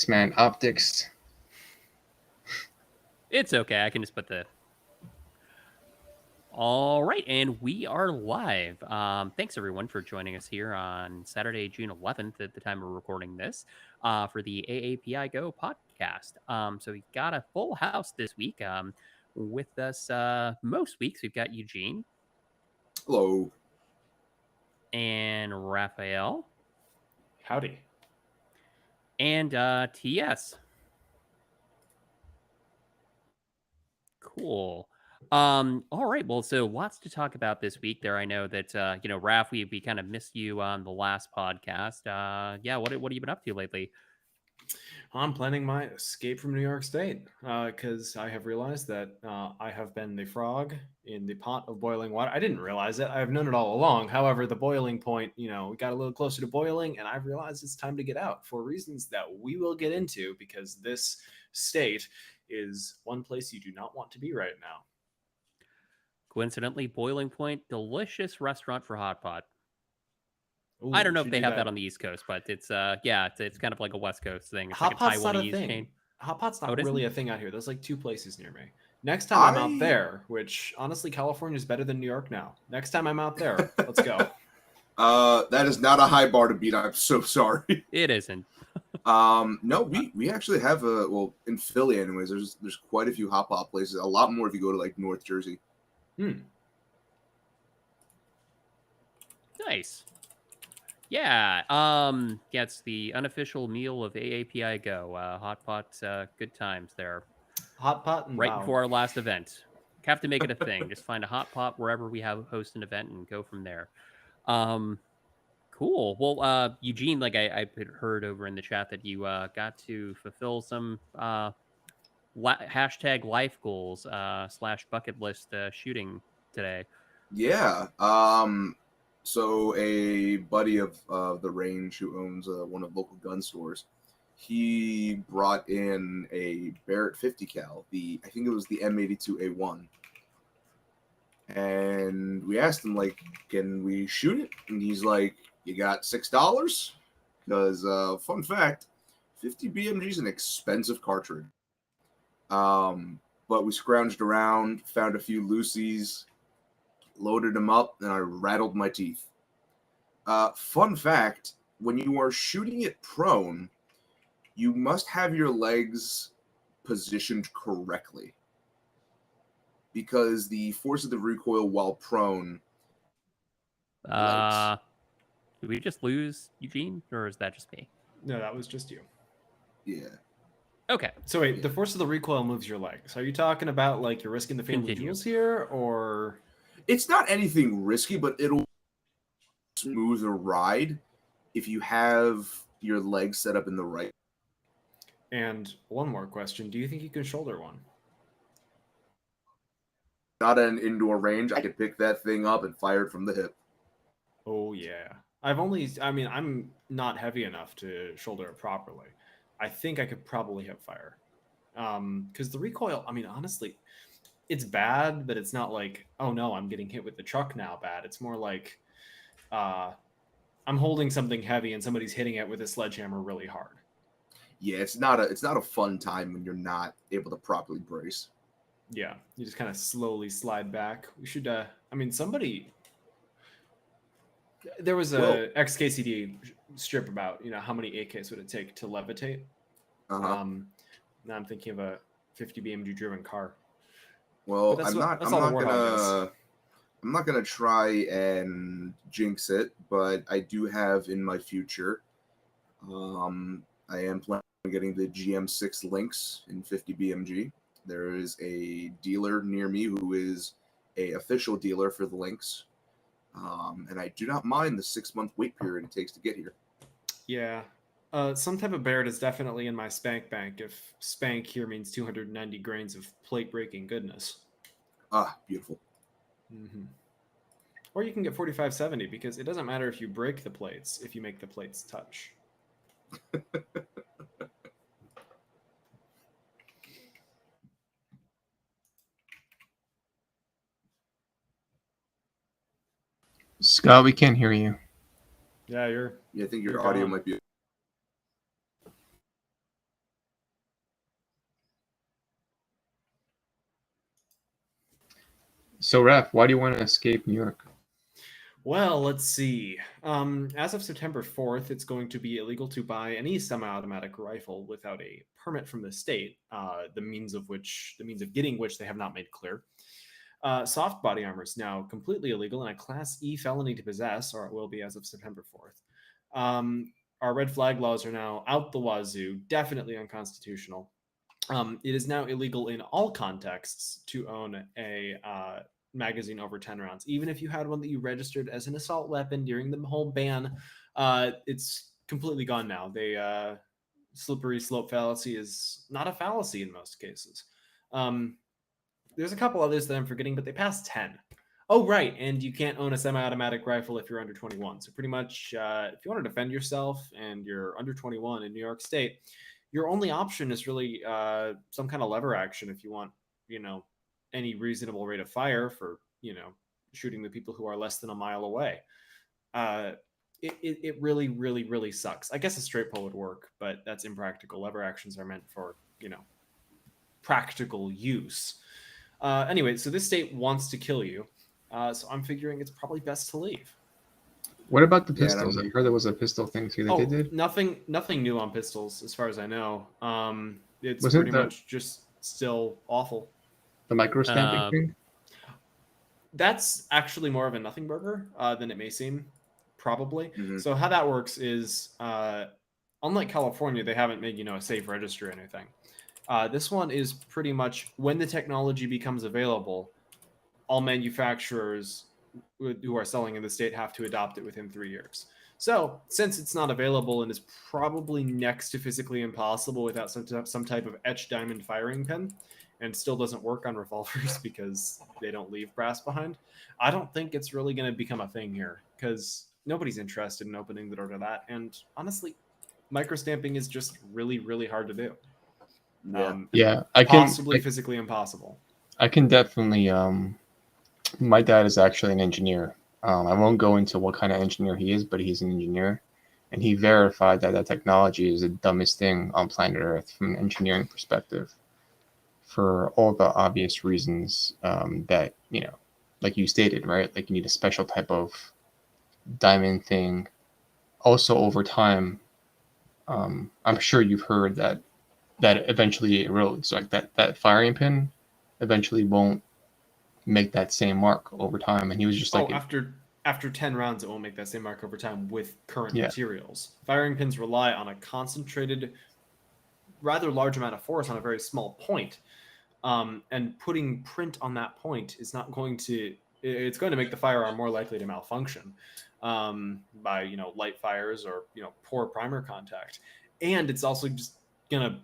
Man, optics. It's okay. I can just put the. All right, and we are live. Thanks everyone for joining us here on Saturday, June 11th, at the time we're recording this, for the AAPI Go podcast. So we've got a full house this week. With us most weeks, we've got Eugene. Hello. And Raphael. Howdy. And TS. Cool. All right. Well, so lots to talk about this week there. I know that Raph, we kind of missed you on the last podcast. Yeah, what have you been up to lately? I'm planning my escape from New York State because I have realized that I have been the frog in the pot of boiling water. I didn't realize it. I've known it all along. However, the boiling point, we got a little closer to boiling, and I've realized it's time to get out for reasons that we will get into, because this state is one place you do not want to be right now. Coincidentally, Boiling Point, delicious restaurant for hot pot. Ooh, I don't know if they have that on the East Coast, but it's it's kind of like a West Coast thing. It's hot like a pot's not a Taiwanese thing. chain. Hot pot's not really a thing out here. There's like 2 places near me. Next time I'm out there, which honestly, California is better than New York now. Next time I'm out there, let's go. That is not a high bar to beat. I'm so sorry. It isn't. No, we actually have in Philly anyways, there's quite a few hot pot places. A lot more if you go to like North Jersey. Nice. Yeah. It's the unofficial meal of AAPI Go. Hot pot, good times there. Hot pot and right before our last event. Have to make it a thing. Just find a hot pot wherever we host an event and go from there. Cool. Well, Eugene, like I heard over in the chat that you got to fulfill some hashtag life goals / bucket list shooting today. Yeah. So a buddy of the range who owns one of the local gun stores, he brought in a Barrett 50 cal. I think it was the M82A1. And we asked him, like, can we shoot it? And he's like, you got $6? Because, fun fact, 50 BMG is an expensive cartridge. But we scrounged around, found a few loosies, loaded them up, and I rattled my teeth. Fun fact, when you are shooting it prone, you must have your legs positioned correctly, because the force of the recoil while prone. Did we just lose Eugene, or is that just me? No, that was just you. Yeah. Okay. So wait, the force of the recoil moves your legs. Are you talking about like you're risking the family jewels here, or? It's not anything risky, but it'll smooth a ride if you have your legs set up in the right. And one more question: do you think you can shoulder one? Not an indoor range. I could pick that thing up and fire it from the hip. Oh yeah. I'm not heavy enough to shoulder it properly. I think I could probably hip fire. Because the recoil, honestly, it's bad, but it's not like, oh no, I'm getting hit with the truck now bad. It's more like I'm holding something heavy and somebody's hitting it with a sledgehammer really hard. Yeah, it's not a fun time when you're not able to properly brace. Yeah, you just kind of slowly slide back. We should somebody, there was a XKCD strip about how many AKs would it take to levitate. Now I'm thinking of a 50 BMG driven car. Well, I'm not gonna try and jinx it, but I do have in my future. I am planning on getting the GM6 Lynx in 50 BMG. There is a dealer near me who is a official dealer for the Lynx. And I do not mind the 6-month wait period it takes to get here. Yeah. Some type of Barrett is definitely in my spank bank, if spank here means 290 grains of plate breaking goodness. Ah, beautiful. Mm-hmm. Or you can get 4570, because it doesn't matter if you break the plates if you make the plates touch. Scott, we can't hear you. Yeah, I think your audio might be. So, Raph, why do you want to escape New York? Well, let's see. As of September 4th, it's going to be illegal to buy any semi-automatic rifle without a permit from the state, the means of getting which they have not made clear. Soft body armor is now completely illegal and a Class E felony to possess, or it will be as of September 4th. Our red flag laws are now out the wazoo, definitely unconstitutional. It is now illegal in all contexts to own a magazine over 10 rounds. Even if you had one that you registered as an assault weapon during the whole ban, it's completely gone now. The slippery slope fallacy is not a fallacy in most cases. There's a couple others that I'm forgetting, but they passed 10. Oh, right. And you can't own a semi-automatic rifle if you're under 21. So pretty much, if you want to defend yourself and you're under 21 in New York State, your only option is really some kind of lever action if you want, any reasonable rate of fire for, shooting the people who are less than a mile away. It really, really, really sucks. I guess a straight pull would work, but that's impractical. Lever actions are meant for, practical use. Anyway, so this state wants to kill you. So I'm figuring it's probably best to leave. What about the pistols? I heard there was a pistol thing too that they did. Nothing new on pistols, as far as I know. It's Wasn't pretty much just still awful. The micro stamping thing? That's actually more of a nothing burger than it may seem, probably. Mhm. So how that works is, unlike California, they haven't made a safe register or anything. This one is pretty much when the technology becomes available, all manufacturers who are selling in the state have to adopt it within 3 years. So since it's not available and is probably next to physically impossible without some type of etched diamond firing pin, and still doesn't work on revolvers because they don't leave brass behind, I don't think it's really going to become a thing here because nobody's interested in opening the door to that. And honestly, microstamping is just really, really hard to do. Possibly physically impossible. I can definitely. My dad is actually an engineer. I won't go into what kind of engineer he is, but he's an engineer, and he verified that that technology is the dumbest thing on planet Earth from an engineering perspective, for all the obvious reasons that like you stated, right? Like you need a special type of diamond thing. Also, over time, I'm sure you've heard that eventually erodes. Like that firing pin eventually won't make that same mark over time. And he was just like, after 10 rounds, it won't make that same mark over time with current materials. Firing pins rely on a concentrated, rather large amount of force on a very small point. And putting print on that point is not going to, it's going to make the firearm more likely to malfunction by, light fires or, poor primer contact. And it's also just going to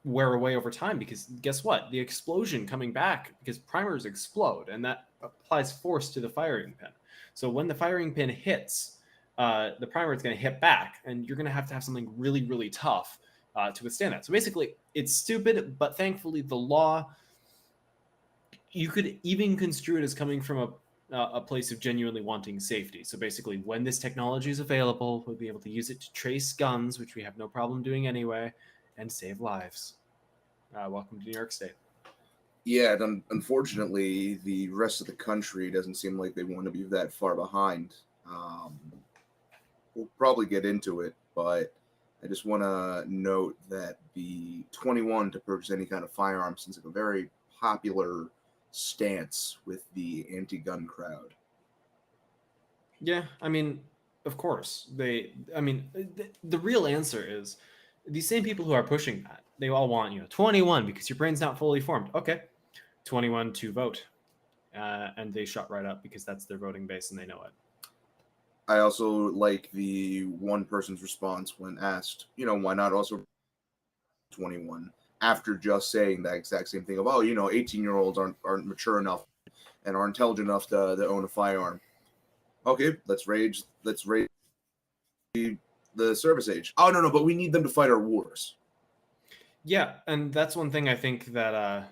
wear away over time because guess what? The explosion coming back, because primers explode and that applies force to the firing pin. So when the firing pin hits, the primer is going to hit back and you're going to have something really, really tough to withstand that. So basically it's stupid, but thankfully the law, you could even construe it as coming from a place of genuinely wanting safety. So basically when this technology is available, we'll be able to use it to trace guns, which we have no problem doing anyway, and save lives. Welcome to New York State. Yeah, and unfortunately, the rest of the country doesn't seem like they want to be that far behind. We'll probably get into it, but I just want to note that the 21 to purchase any kind of firearm seems like a very popular stance with the anti-gun crowd. Yeah, I mean, of course. The real answer is these same people who are pushing that, they all want, 21 because your brain's not fully formed. Okay, 21 to vote. And they shut right up because that's their voting base and they know it. I also like the one person's response when asked, why not also 21? After just saying that exact same thing of, 18-year-olds aren't mature enough and aren't intelligent enough to own a firearm. Okay, let's raise the service age. Oh, no, but we need them to fight our wars. Yeah, and that's one thing I think that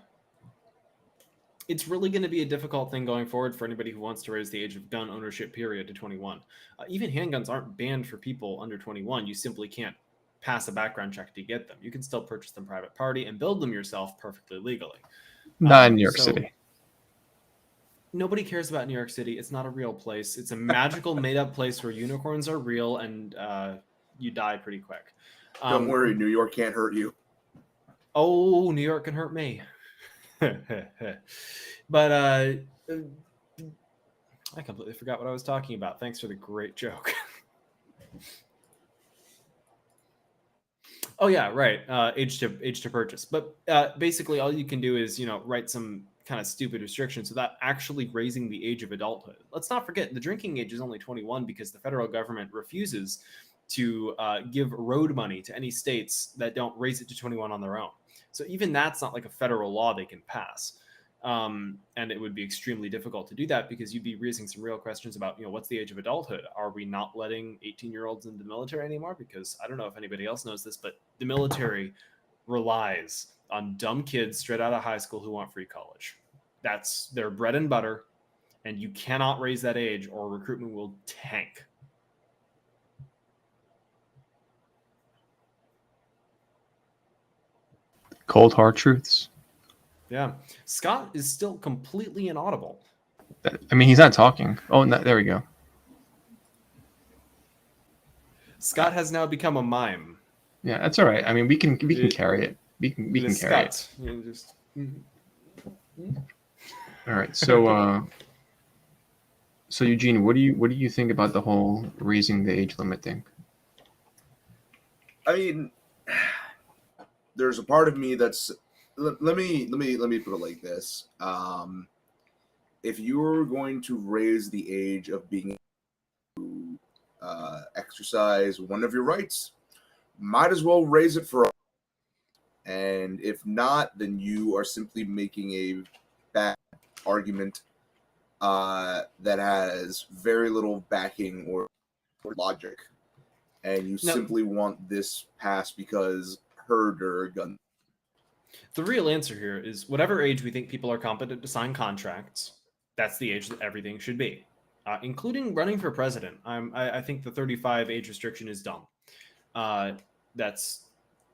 it's really going to be a difficult thing going forward for anybody who wants to raise the age of gun ownership period to 21. Even handguns aren't banned for people under 21. You simply can't pass a background check to get them. You can still purchase them private party and build them yourself perfectly legally. Not in New York City. nobody cares about New York City. It's not a real place. It's a magical made-up place where unicorns are real and you die pretty quick. Don't worry, New York can't hurt you. Oh, New York can hurt me. But I completely forgot what I was talking about. Thanks for the great joke. Oh yeah, right. Age to purchase. But basically, all you can do is write some kind of stupid restrictions without actually raising the age of adulthood. Let's not forget the drinking age is only 21 because the federal government refuses to give road money to any states that don't raise it to 21 on their own. So even that's not like a federal law they can pass. And it would be extremely difficult to do that because you'd be raising some real questions about, what's the age of adulthood? Are we not letting 18-year-olds into the military anymore? Because I don't know if anybody else knows this, but the military relies on dumb kids straight out of high school who want free college. That's their bread and butter, and you cannot raise that age or recruitment will tank. Cold hard truths. Yeah. Scott is still completely inaudible. I mean, he's not talking. Oh, no, there we go. Scott has now become a mime. Yeah, that's all right. I mean, we can carry it. We can carry it. Just... All right. So so Eugene, what do you think about the whole raising the age limit thing? I mean, there's a part of me that's let me put it like this. If you're going to raise the age of being able to exercise one of your rights, might as well raise it for all. And if not, then you are simply making a bad argument that has very little backing or logic, and you simply want this passed because herder gun. The real answer here is whatever age we think people are competent to sign contracts, that's the age that everything should be, including running for president. I think the 35 age restriction is dumb. That's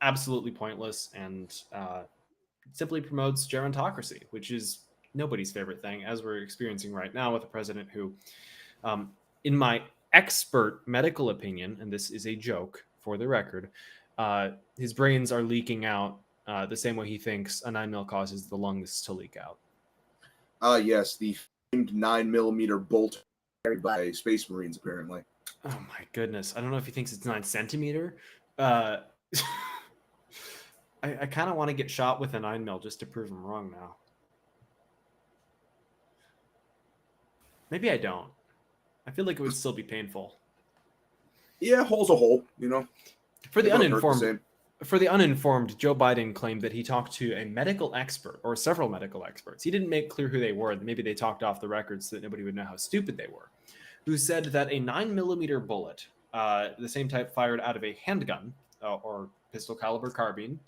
absolutely pointless and simply promotes gerontocracy, which is nobody's favorite thing, as we're experiencing right now with a president who, in my expert medical opinion, and this is a joke for the record, his brains are leaking out the same way he thinks a 9mm causes the lungs to leak out. Yes, the famed 9mm bolt carried by Space Marines, apparently. Oh my goodness. I don't know if he thinks it's 9 centimeter. I kind of want to get shot with a 9mm just to prove him wrong now. Maybe I don't. I feel like it would still be painful. Yeah, hole's a hole, For the uninformed, Joe Biden claimed that he talked to a medical expert or several medical experts. He didn't make clear who they were. Maybe they talked off the record so that nobody would know how stupid they were. Who said that a 9mm bullet, the same type fired out of a handgun or pistol caliber carbine,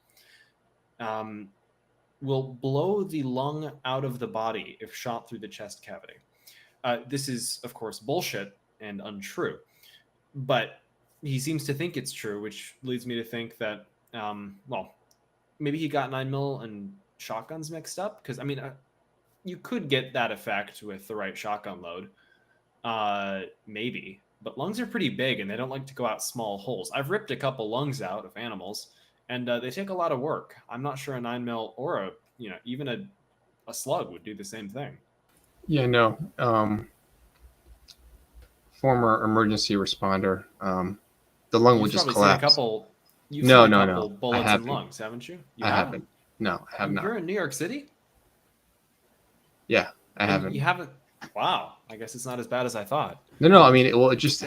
will blow the lung out of the body if shot through the chest cavity. This is, of course, bullshit and untrue. But he seems to think it's true, which leads me to think that, maybe he got 9mm and shotguns mixed up. Because, I mean, you could get that effect with the right shotgun load. Maybe. But lungs are pretty big, and they don't like to go out small holes. I've ripped a couple lungs out of animals, and they take a lot of work. I'm not sure a 9mm or even a slug would do the same thing. Yeah, no. Former emergency responder. The lung would just collapse. You've seen a couple no. bullets in lungs, haven't you? I haven't. No, I have not. You're in New York City? Yeah, I haven't. You haven't? Wow. I guess it's not as bad as I thought. No. I mean, it just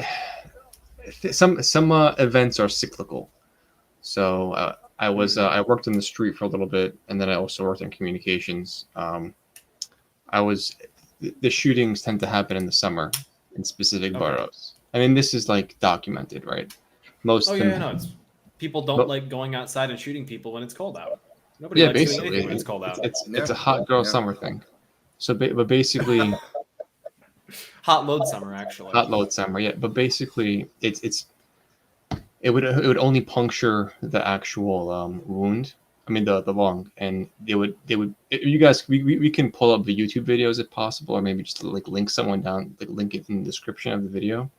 some events are cyclical. So I worked in the street for a little bit, and then I also worked in communications. The shootings tend to happen in the summer in specific boroughs. I mean, this is like documented, right? People don't like going outside and shooting people when it's cold out. Nobody likes doing anything when it's cold out. It's a hot girl summer thing. So, but basically, hot load summer actually. Hot load summer, yeah. But basically, it would only puncture the actual wound, I mean the lung, and they would you guys we can pull up the YouTube videos if possible, or maybe just like link someone down, like link it in the description of the video.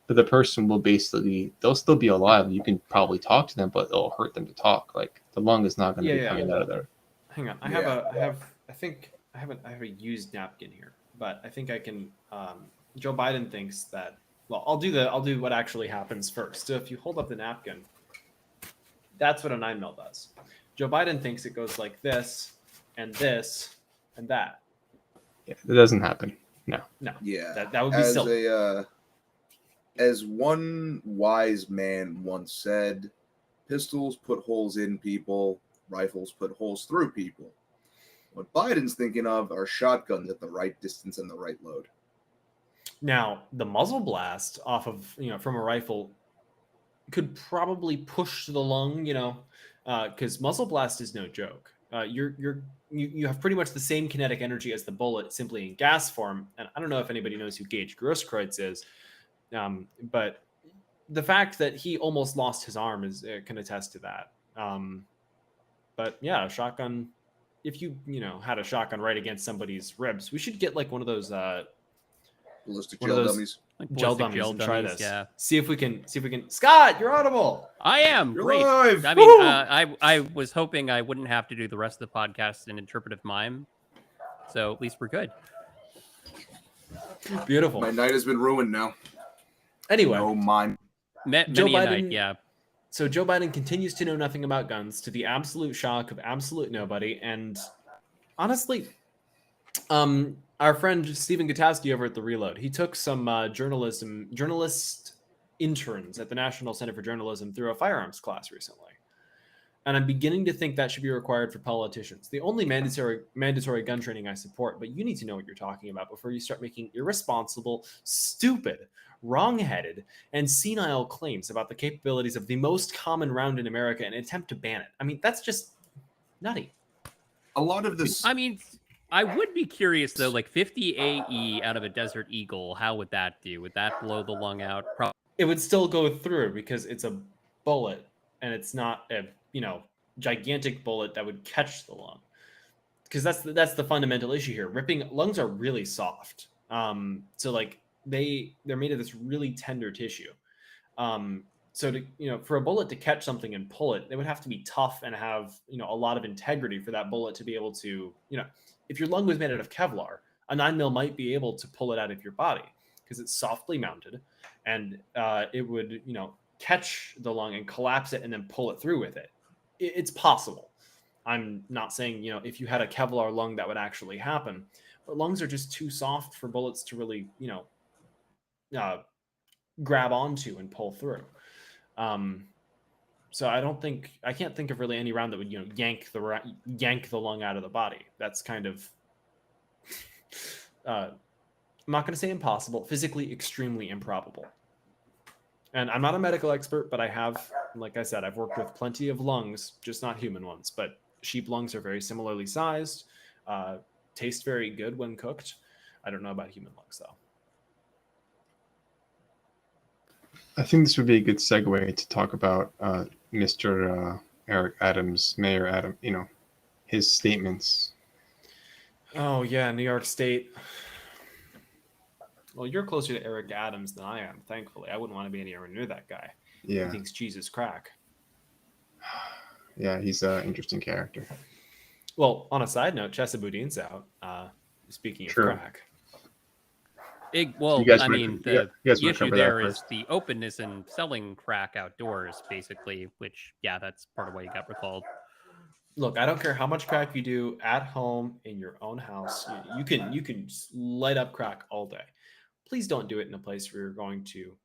But the person will basically, they'll still be alive. You can probably talk to them, but it'll hurt them to talk. Like the lung is not going to be coming out of there. Hang on, I think I have a used napkin here, but I think I can. Joe Biden thinks that. Well, I'll do what actually happens first. So if you hold up the napkin, that's what a 9mm does. Joe Biden thinks it goes like this, and that. Yeah, that doesn't happen. No. Yeah, that would be silly. As one wise man once said, pistols put holes in people, rifles put holes through people. What Biden's thinking of are shotguns at the right distance and the right load. Now, the muzzle blast off of, from a rifle could probably push the lung, because muzzle blast is no joke. You have pretty much the same kinetic energy as the bullet, simply in gas form. And I don't know if anybody knows who Gage Grosskreutz is, but the fact that he almost lost his arm can attest to that. But yeah, a shotgun. If you had a shotgun right against somebody's ribs, we should get like one of those ballistic gel dummies. Like Gel ballistic dummies and try this. Yeah. See if we can. Scott, you're audible. I am. You're Great. live. I mean, I was hoping I wouldn't have to do the rest of the podcast in interpretive mime, so at least we're good. Beautiful. My night has been ruined now. Anyway, no mine. Joe Biden, yeah. So Joe Biden continues to know nothing about guns, to the absolute shock of absolute nobody. And honestly, our friend Stephen Gutowski over at The Reload, he took some journalist interns at the National Center for Journalism through a firearms class recently. And I'm beginning to think that should be required for politicians. The only mandatory gun training I support, but you need to know what you're talking about before you start making irresponsible, stupid, wrong-headed, and senile claims about the capabilities of the most common round in America and attempt to ban it. I mean, that's just nutty. A lot of this... I mean, I would be curious, though, like 50 AE out of a Desert Eagle, how would that do? Would that blow the lung out? It would still go through because it's a bullet, and it's not a gigantic bullet that would catch the lung. Because that's the fundamental issue here. Lungs are really soft. So like they're made of this really tender tissue. So to, for a bullet to catch something and pull it, they would have to be tough and have, a lot of integrity for that bullet to be able to, if your lung was made out of Kevlar, a 9mm might be able to pull it out of your body because it's softly mounted and it would, catch the lung and collapse it and then pull it through with it. It's possible. I'm not saying, if you had a Kevlar lung that would actually happen, but lungs are just too soft for bullets to really, grab onto and pull through. So I can't think of really any round that would, yank the lung out of the body. That's kind of, I'm not going to say impossible, physically extremely improbable. And I'm not a medical expert, but I have, like I said, I've worked with plenty of lungs, just not human ones. But sheep lungs are very similarly sized, taste very good when cooked. I don't know about human lungs, though. I think this would be a good segue to talk about Mr. Eric Adams, Mayor Adam, his statements. Oh, yeah, New York State. Well, you're closer to Eric Adams than I am, thankfully. I wouldn't want to be anywhere near that guy. Yeah. He thinks cheese is crack. Yeah, he's an interesting character. Well, on a side note, Chesa Boudin's out. Speaking of crack. The issue there is the openness in selling crack outdoors, basically, which, yeah, that's part of why you got recalled. Look, I don't care how much crack you do at home in your own house. You can light up crack all day. Please don't do it in a place where you're going to,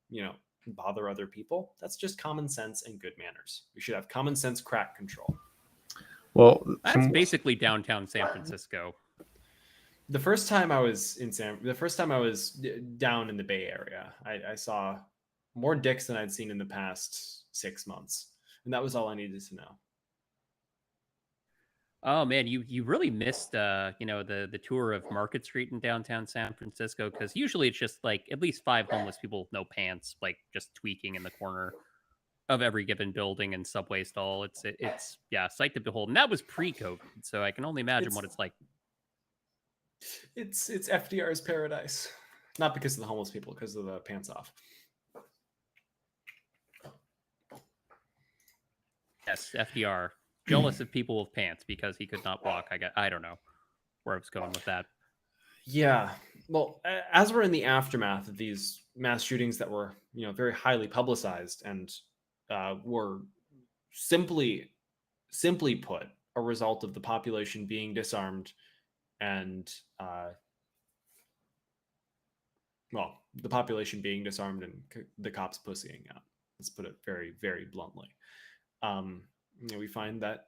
bother other people. That's just common sense and good manners. We should have common sense crack control. Well, that's basically downtown San Francisco. The first time I was down in the Bay Area, I saw more dicks than I'd seen in the past 6 months, and that was all I needed to know. Oh man, you really missed the tour of Market Street in downtown San Francisco, because usually it's just like at least 5 homeless people with no pants, like just tweaking in the corner. of every given building and subway stall. It's yeah, sight to behold. And that was pre-COVID, so I can only imagine what it's like. It's FDR's paradise, not because of the homeless people, because of the pants off. Yes, FDR jealous of people with pants because he could not walk. I don't know where I was going with that. Yeah. Well, as we're in the aftermath of these mass shootings that were, very highly publicized and were simply put a result of the population being disarmed and the population being disarmed and the cops pussying out. Let's put it very, very bluntly. We find that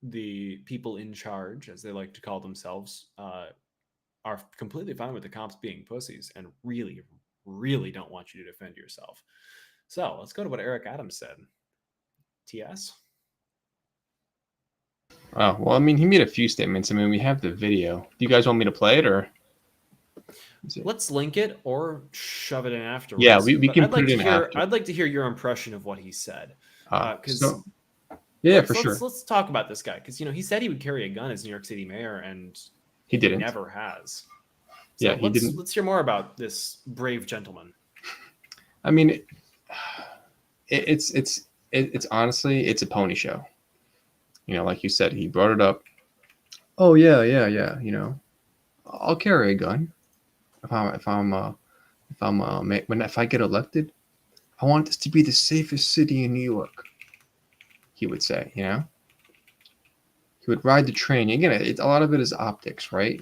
the people in charge, as they like to call themselves, are completely fine with the cops being pussies and really, really don't want you to defend yourself. So let's go to what Eric Adams said. TS? Oh, well, I mean, he made a few statements. I mean, we have the video. Do you guys want me to play it, or? Let's link it or shove it in afterwards. Yeah, we can put it in after. I'd like to hear your impression of what he said. Yeah, for sure. Let's talk about this guy, because he said he would carry a gun as New York City mayor, and he didn't. Never has. So he didn't. Let's hear more about this brave gentleman. I mean, it's honestly, it's a pony show. Like you said, he brought it up. Oh yeah. I'll carry a gun if I get elected. I want this to be the safest city in New York. He would say, He would ride the train. Again, a lot of it is optics, right?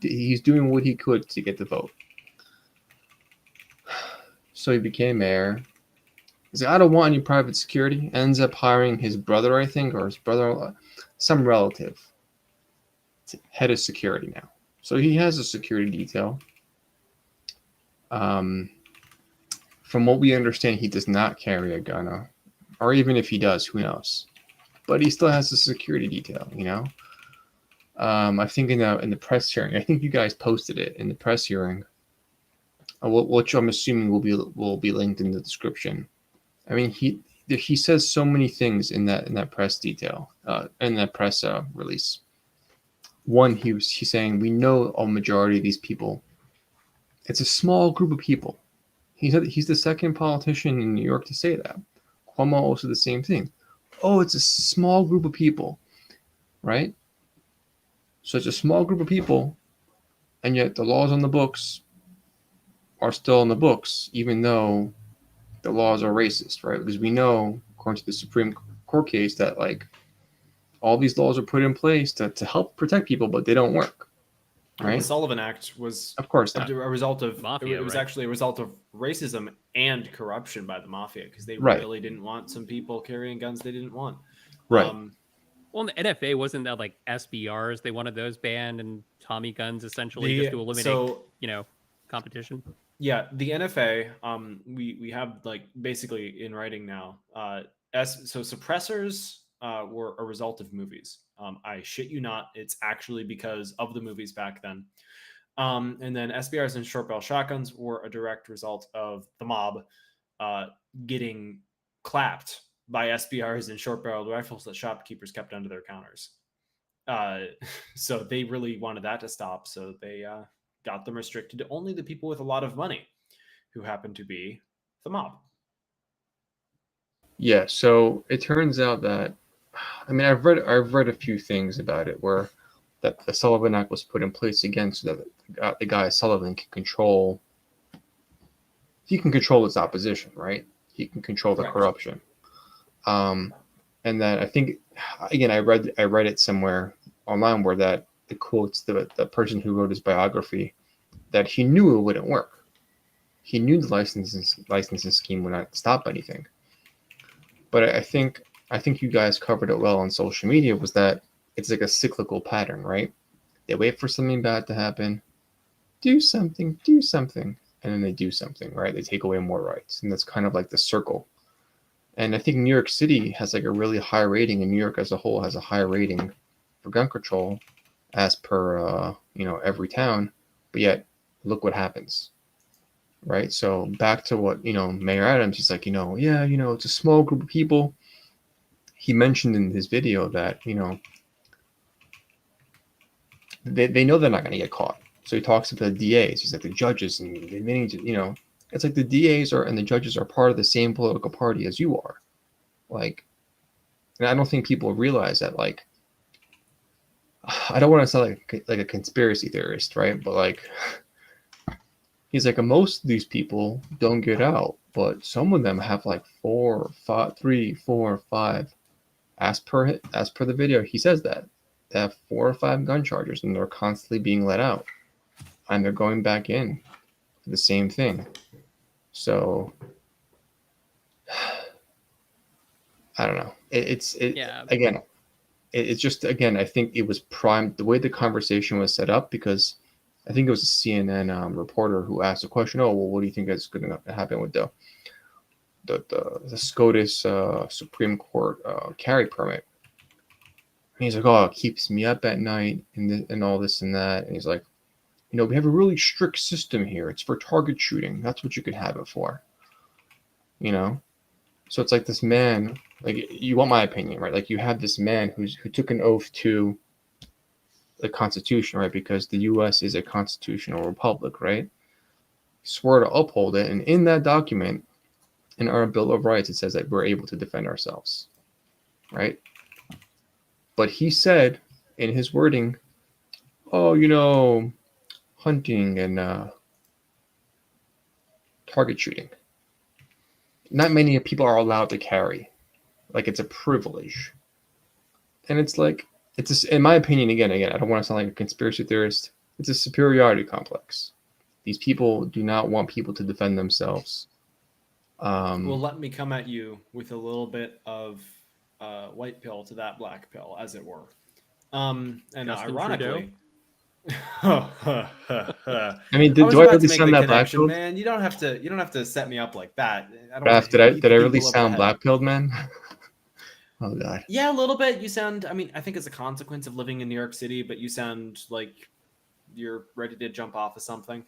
He's doing what he could to get the vote. So he became mayor. He's like, I don't want any private security. Ends up hiring his brother, I think, or his brother, some relative, to head of security now. So he has a security detail. From what we understand, he does not carry a gun, or even if he does, who knows? But he still has a security detail, I think in the press hearing, I think you guys posted it in the press hearing, which I'm assuming will be linked in the description. I mean, he says so many things in that press detail, in that press release. One, he's saying we know a majority of these people. It's a small group of people. He's the second politician in New York to say that. Cuomo also the same thing. Oh, it's a small group of people, right? So it's a small group of people, and yet the laws on the books are still on the books, even though the laws are racist, right? Because we know, according to the Supreme Court case, that all these laws are put in place to help protect people, but they don't work. Right? The Sullivan Act was, of course, not. a result of mafia. It was actually a result of racism and corruption by the mafia, because they right. really didn't want some people carrying guns they didn't want. Right. Well, the NFA wasn't that SBRs? They wanted those banned, and Tommy guns essentially just to eliminate, competition. Yeah, the NFA. We have basically in writing now. So suppressors were a result of movies. I shit you not. It's actually because of the movies back then. And then SBRs and short barrel shotguns were a direct result of the mob getting clapped by SBRs and short barreled rifles that shopkeepers kept under their counters. So they really wanted that to stop. So they got them restricted to only the people with a lot of money, who happen to be the mob. Yeah. So it turns out that, I mean, I've read a few things about it where that the Sullivan Act was put in place again so that the guy Sullivan can control. He can control his opposition, right? He can control the corruption. And that I think, again, I read it somewhere online where that it quotes the person who wrote his biography that he knew it wouldn't work. He knew the licensing scheme would not stop anything. But I think you guys covered it well on social media, was that it's like a cyclical pattern, right? They wait for something bad to happen, do something, and then they do something, right? They take away more rights. And that's kind of like the circle. And I think New York City has a really high rating, and New York as a whole has a high rating for gun control as per every town. But yet, look what happens. right? So back to what, Mayor Adams, he's like, yeah, it's a small group of people. He mentioned in his video that, they know they're not going to get caught. So he talks about the DAs. He's like the judges and admitting to, it's like the DAs and the judges are part of the same political party as you are. Like, and I don't think people realize that, like, I don't want to sound like a conspiracy theorist, right? But like, he's like, most of these people don't get out, but some of them have like 3, 4, 5. As per the video, he says that they have 4 or 5 gun charges, and they're constantly being let out, and they're going back in for the same thing. So I don't know. It's just, again, I think it was primed the way the conversation was set up, because I think it was a CNN reporter who asked a question. Oh, well, what do you think is going to happen with the SCOTUS Supreme Court carry permit? And he's like, oh, it keeps me up at night and all this and that. And he's like, we have a really strict system here. It's for target shooting. That's what you could have it for. So it's like this man, like, you want my opinion, right? Like, you have this man who took an oath to the Constitution, right? Because the U.S. is a constitutional republic, right? He swore to uphold it. And in that document, in our Bill of Rights, it says that we're able to defend ourselves, right? But he said in his wording, oh, hunting and target shooting. Not many people are allowed to carry. Like, it's a privilege. And it's like, in my opinion, again, I don't want to sound like a conspiracy theorist. It's a superiority complex. These people do not want people to defend themselves. Well, let me come at you with a little bit of white pill to that black pill, as it were. And Justin ironically, I mean, I was do I about really to make sound the that black connection, pilled? man. You don't have to set me up like that. I don't Raph, want to did I really sound black pilled, man? Oh God. Yeah, a little bit. You sound, I mean, I think it's a consequence of living in New York City, but you sound like you're ready to jump off of something.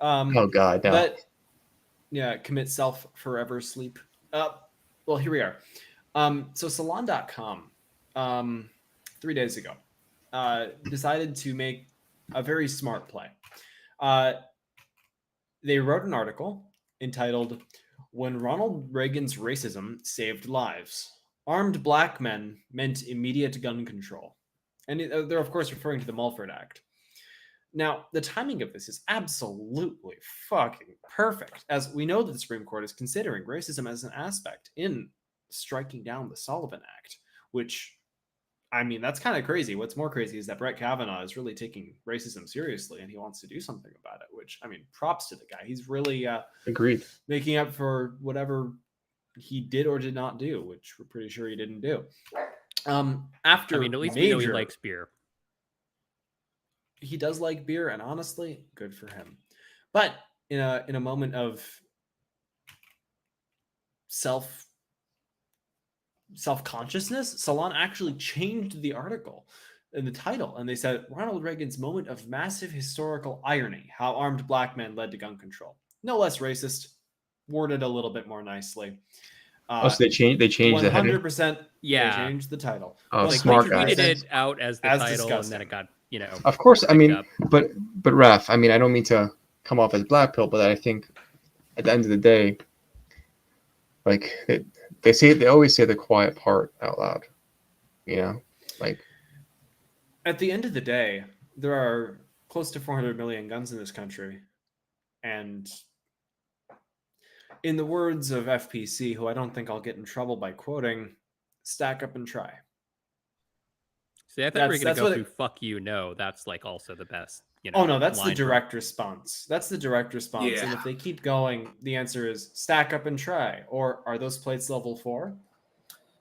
Oh God, no. But yeah, commit self forever sleep. Well, here we are. So Salon.com, 3 days ago, decided to make a very smart play. They wrote an article entitled "When Ronald Reagan's Racism Saved Lives. Armed black men meant immediate gun control." And they're, of course, referring to the Mulford Act. Now, the timing of this is absolutely fucking perfect, as we know that the Supreme Court is considering racism as an aspect in striking down the Sullivan Act, which, I mean, that's kind of crazy. What's more crazy is that Brett Kavanaugh is really taking racism seriously, and he wants to do something about it, which, I mean, props to the guy. He's really Agreed. making up for whatever he did or did not do, which we're pretty sure he didn't do. After I mean, at least we know he likes beer. He does like beer, and honestly, good for him. But in a moment of self-consciousness, Salon actually changed the article in the title, and they said Ronald Reagan's moment of massive historical irony: how armed black men led to gun control. No less racist, worded a little bit more nicely. So they changed the heading? 100%. Yeah, they changed the title. Oh, like, smart they guy. tweeted it out as the title, disgusting. and then it got, Of course, I mean, up. but Raph, I mean, I don't mean to come off as black pill, but I think at the end of the day, like, they always say the quiet part out loud, like, at the end of the day, there are close to 400 million guns in this country, and in the words of FPC, who I don't think I'll get in trouble by quoting, stack up and try. See, I thought we were going to go through "fuck you." No, that's like also the best. Oh no, that's the direct response. That's the direct response. Yeah. And if they keep going, the answer is stack up and try. Or are those plates level 4?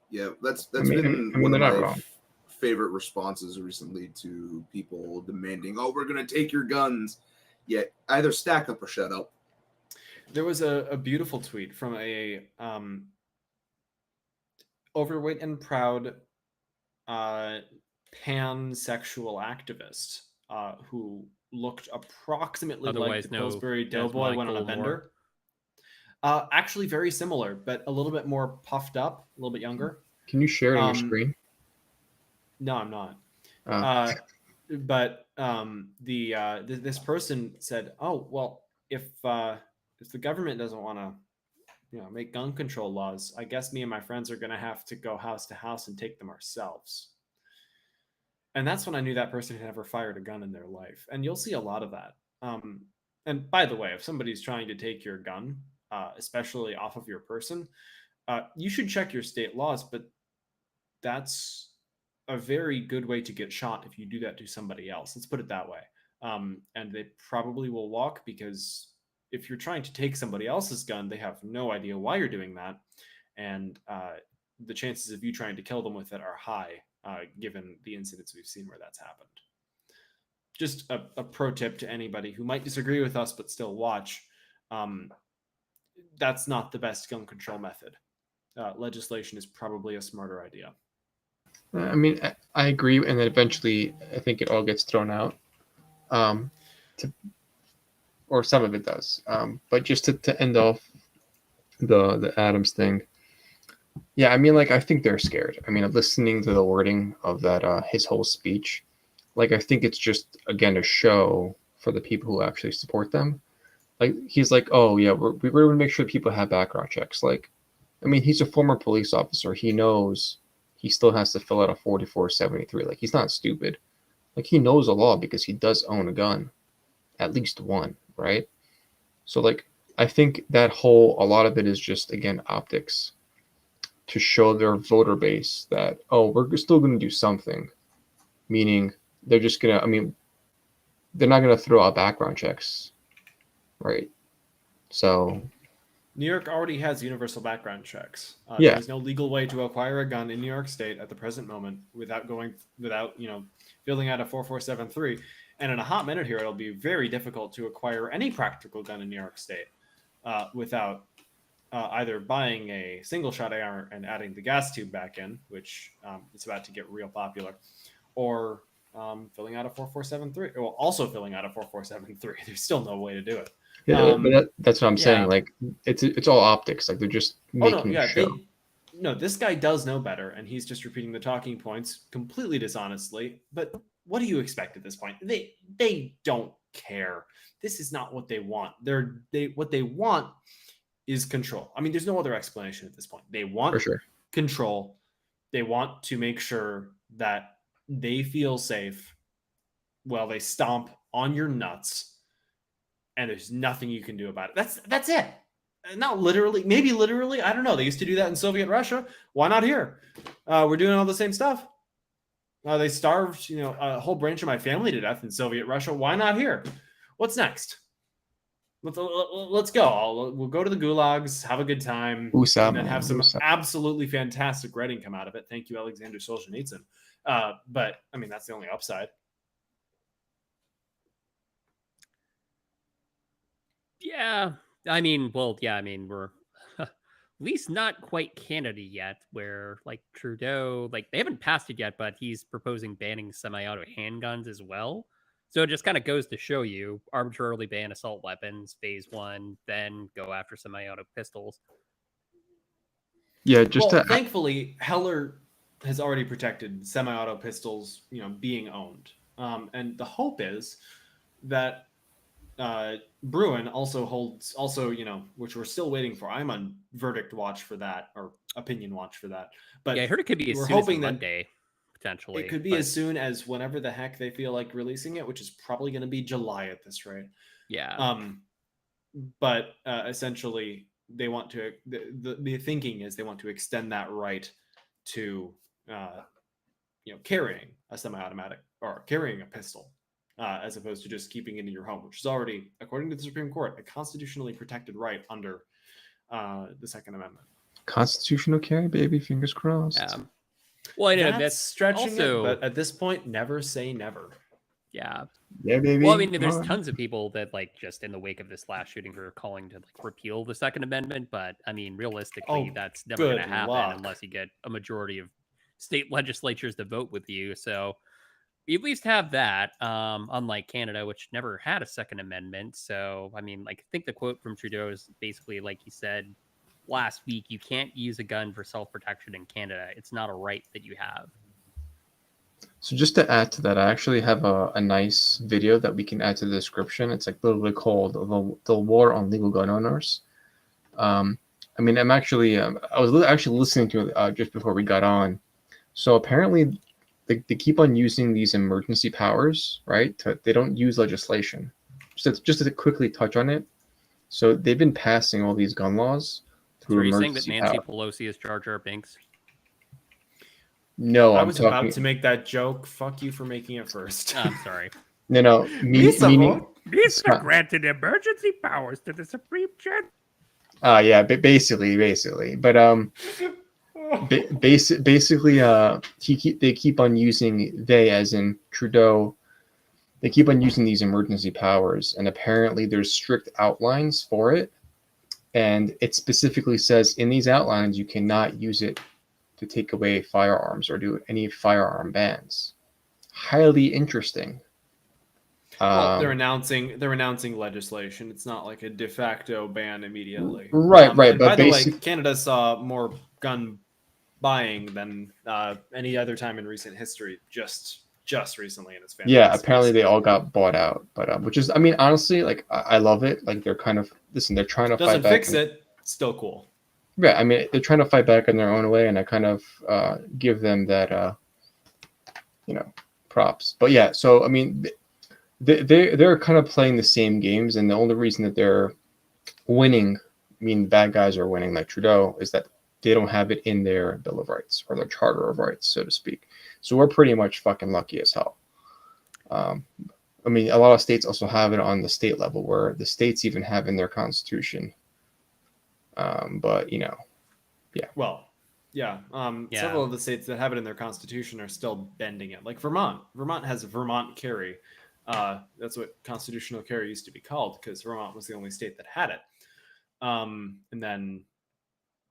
Yeah, that's been one of my favorite responses recently to people demanding, "Oh, we're gonna take your guns." Yet either stack up or shut up. There was a beautiful tweet from a overweight and proud pansexual activist who looked approximately like the Pillsbury Doughboy went on a bender. Actually, very similar, but a little bit more puffed up, a little bit younger. Can you share it on your Um, screen? No, I'm not. Uh, But this person said, "Oh, well, if the government doesn't want to, make gun control laws, I guess me and my friends are going to have to go house to house and take them ourselves." And that's when I knew that person had never fired a gun in their life. And you'll see a lot of that. And by the way, if somebody's trying to take your gun, especially off of your person, you should check your state laws. But that's a very good way to get shot if you do that to somebody else. Let's put it that way. And they probably will walk, because if you're trying to take somebody else's gun, they have no idea why you're doing that. And the chances of you trying to kill them with it are high, given the incidents we've seen where that's happened. Just a pro tip to anybody who might disagree with us but still watch. That's not the best gun control method. Legislation is probably a smarter idea. I mean, I agree, and then eventually, I think it all gets thrown out, or some of it does. But just to end off the Adams thing, yeah, I mean, like, I think they're scared. I mean, listening to the wording of that his whole speech, like, I think it's just, again, a show for the people who actually support them. Like, he's like, oh yeah, we're going to make sure people have background checks. Like, I mean, he's a former police officer. He knows he still has to fill out a 4473. Like, he's not stupid. Like, he knows the law because he does own a gun, at least one, right? So, like, I think that a lot of it is just, again, optics to show their voter base that, oh, we're still going to do something. Meaning, they're just going to, I mean, they're not going to throw out background checks, right? So New York already has universal background checks. Yeah. There's no legal way to acquire a gun in New York State at the present moment without filling out a 4473. And in a hot minute here, it'll be very difficult to acquire any practical gun in New York State without either buying a single shot AR and adding the gas tube back in, which is about to get real popular, or filling out a 4473. Well, also filling out a 4473. There's still no way to do it. Yeah, but that's what I'm saying. yeah. Like, it's all optics. Like, they're just making a show. This guy does know better, and he's just repeating the talking points completely dishonestly. But what do you expect at this point? They don't care. This is not what they want. What they want is control. I mean, there's no other explanation at this point. They want For sure. control. They want to make sure that they feel safe while they stomp on your nuts. And there's nothing you can do about it. That's it. Not literally, maybe literally. I don't know. They used to do that in Soviet Russia. Why not here? We're doing all the same stuff. They starved, a whole branch of my family to death in Soviet Russia. Why not here? What's next? Let's go. We'll go to the gulags, have a good time, and then have some absolutely fantastic writing come out of it. Thank you, Alexander Solzhenitsyn. But I mean, that's the only upside. Yeah, I mean, we're at least not quite Canada yet, where like Trudeau, like they haven't passed it yet, but he's proposing banning semi-auto handguns as well. So it just kind of goes to show you, arbitrarily ban assault weapons, phase one, then go after semi-auto pistols. Yeah, thankfully, Heller has already protected semi-auto pistols, being owned. And the hope is that Buren also, which we're still waiting for. I'm on verdict watch for that, or opinion watch for that. But yeah, I heard it could be as soon as Monday, potentially. It could be as soon as whenever the heck they feel like releasing it, which is probably going to be July at this rate. Yeah. But essentially, they want to. The thinking is they want to extend that right to, carrying a semi-automatic or carrying a pistol. As opposed to just keeping it in your home, which is already, according to the Supreme Court, a constitutionally protected right under the Second Amendment. Constitutional carry, baby, fingers crossed. Well, I know that's stretching also, it, but at this point, never say never. Yeah. Yeah, baby. Well, I mean, there's tons of people that, like, just in the wake of this last shooting, are calling to like repeal the Second Amendment. But I mean, realistically, that's never going to happen unless you get a majority of state legislatures to vote with you. So we at least have that, unlike Canada, which never had a Second Amendment. So, I mean, like, I think the quote from Trudeau is basically like he said last week: you can't use a gun for self-protection in Canada. It's not a right that you have. So just to add to that, I actually have a nice video that we can add to the description. It's like literally called the War on Legal Gun Owners. I mean, I'm actually, I was actually listening to it just before we got on. So apparently they keep on using these emergency powers, right? They don't use legislation. Just to quickly touch on it. So they've been passing all these gun laws So through are you saying that emergency Nancy power. Pelosi is Jar Jar Binks? No, I I'm was talking. about to make that joke. Fuck you for making it first. I'm sorry. No, meaning. These Scott- granted emergency powers to the Supreme Judge. Yeah, basically, but basically, they keep on using as in Trudeau. They keep on using these emergency powers, and apparently there's strict outlines for it, and it specifically says in these outlines you cannot use it to take away firearms or do any firearm bans. Highly interesting. Well, they're announcing legislation. It's not like a de facto ban immediately. Right. And But by the way, Canada saw more gun buying than any other time in recent history. Just recently, and it's fantastic. Yeah, apparently they all got bought out, but which is, I mean, honestly, like I love it. Like they're kind of they're trying to doesn't fight back. Fix it. Still cool. Yeah, I mean, they're trying to fight back in their own way, and I kind of give them that, props. But yeah, so I mean, they're kind of playing the same games, and the only reason that they're winning, I mean, bad guys are winning, like Trudeau, is that they don't have it in their Bill of Rights or their Charter of Rights, so to speak. So we're pretty much fucking lucky as hell. I mean, a lot of states also have it on the state level, where the states even have in their constitution. But yeah. Well, yeah. Several of the states that have it in their constitution are still bending it. Like Vermont. Vermont has Vermont carry. That's what constitutional carry used to be called, because Vermont was the only state that had it. And then,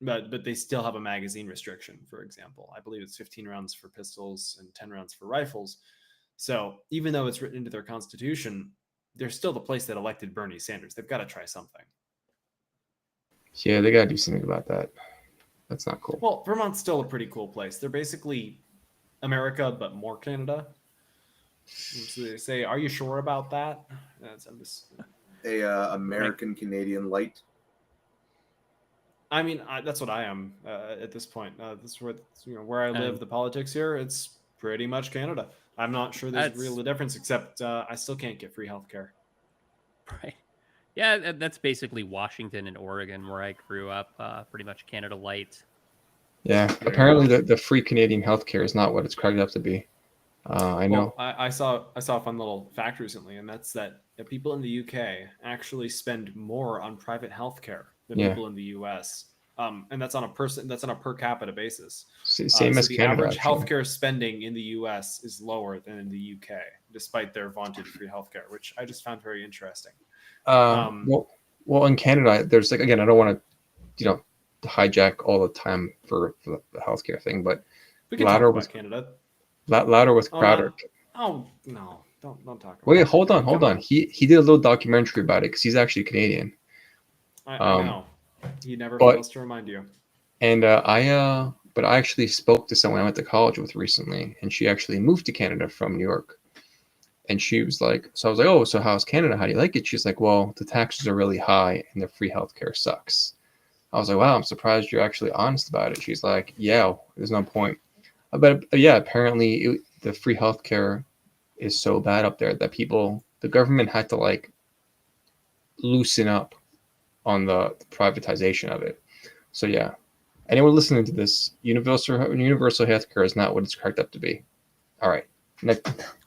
but they still have a magazine restriction, for example. I believe it's 15 rounds for pistols and 10 rounds for rifles. So even though it's written into their constitution, they're still the place that elected Bernie Sanders. They've got to try something. Yeah, they gotta do something about that. That's not cool. Well, Vermont's still a pretty cool place. They're basically America, but more Canada. So they say, "Are you sure about that?" I'm just American Canadian light. I mean, that's what I am at this point. This is where I live. The politics here, it's pretty much Canada. I'm not sure there's really a difference, except I still can't get free healthcare. Right. Yeah, that's basically Washington and Oregon, where I grew up. Pretty much Canada light. Yeah, apparently the free Canadian healthcare is not what it's cracked up to be. I know. Well, I saw a fun little fact recently, and that's that people in the UK actually spend more on private healthcare than people in the US. And that's on a per capita basis. Same as the Canada. Average healthcare spending in the US is lower than in the UK, despite their vaunted free healthcare, which I just found very interesting. Well, in Canada, there's like, again, I don't want to, hijack all the time for the healthcare thing, but we can talk about Canada. Louder with Crowder. No, don't talk about. Wait, hold on. He did a little documentary about it because he's actually Canadian. I know. He never fails to remind you. And I actually spoke to someone I went to college with recently, and she actually moved to Canada from New York. And she was like, so I was like, oh, so how's Canada? How do you like it? She's like, well, the taxes are really high and the free healthcare sucks. I was like, wow, I'm surprised you're actually honest about it. She's like, yeah, there's no point. But yeah, apparently the free healthcare is so bad up there that the government had to like loosen up on the privatization of it. So yeah, anyone listening to this, universal healthcare is not what it's cracked up to be. All right.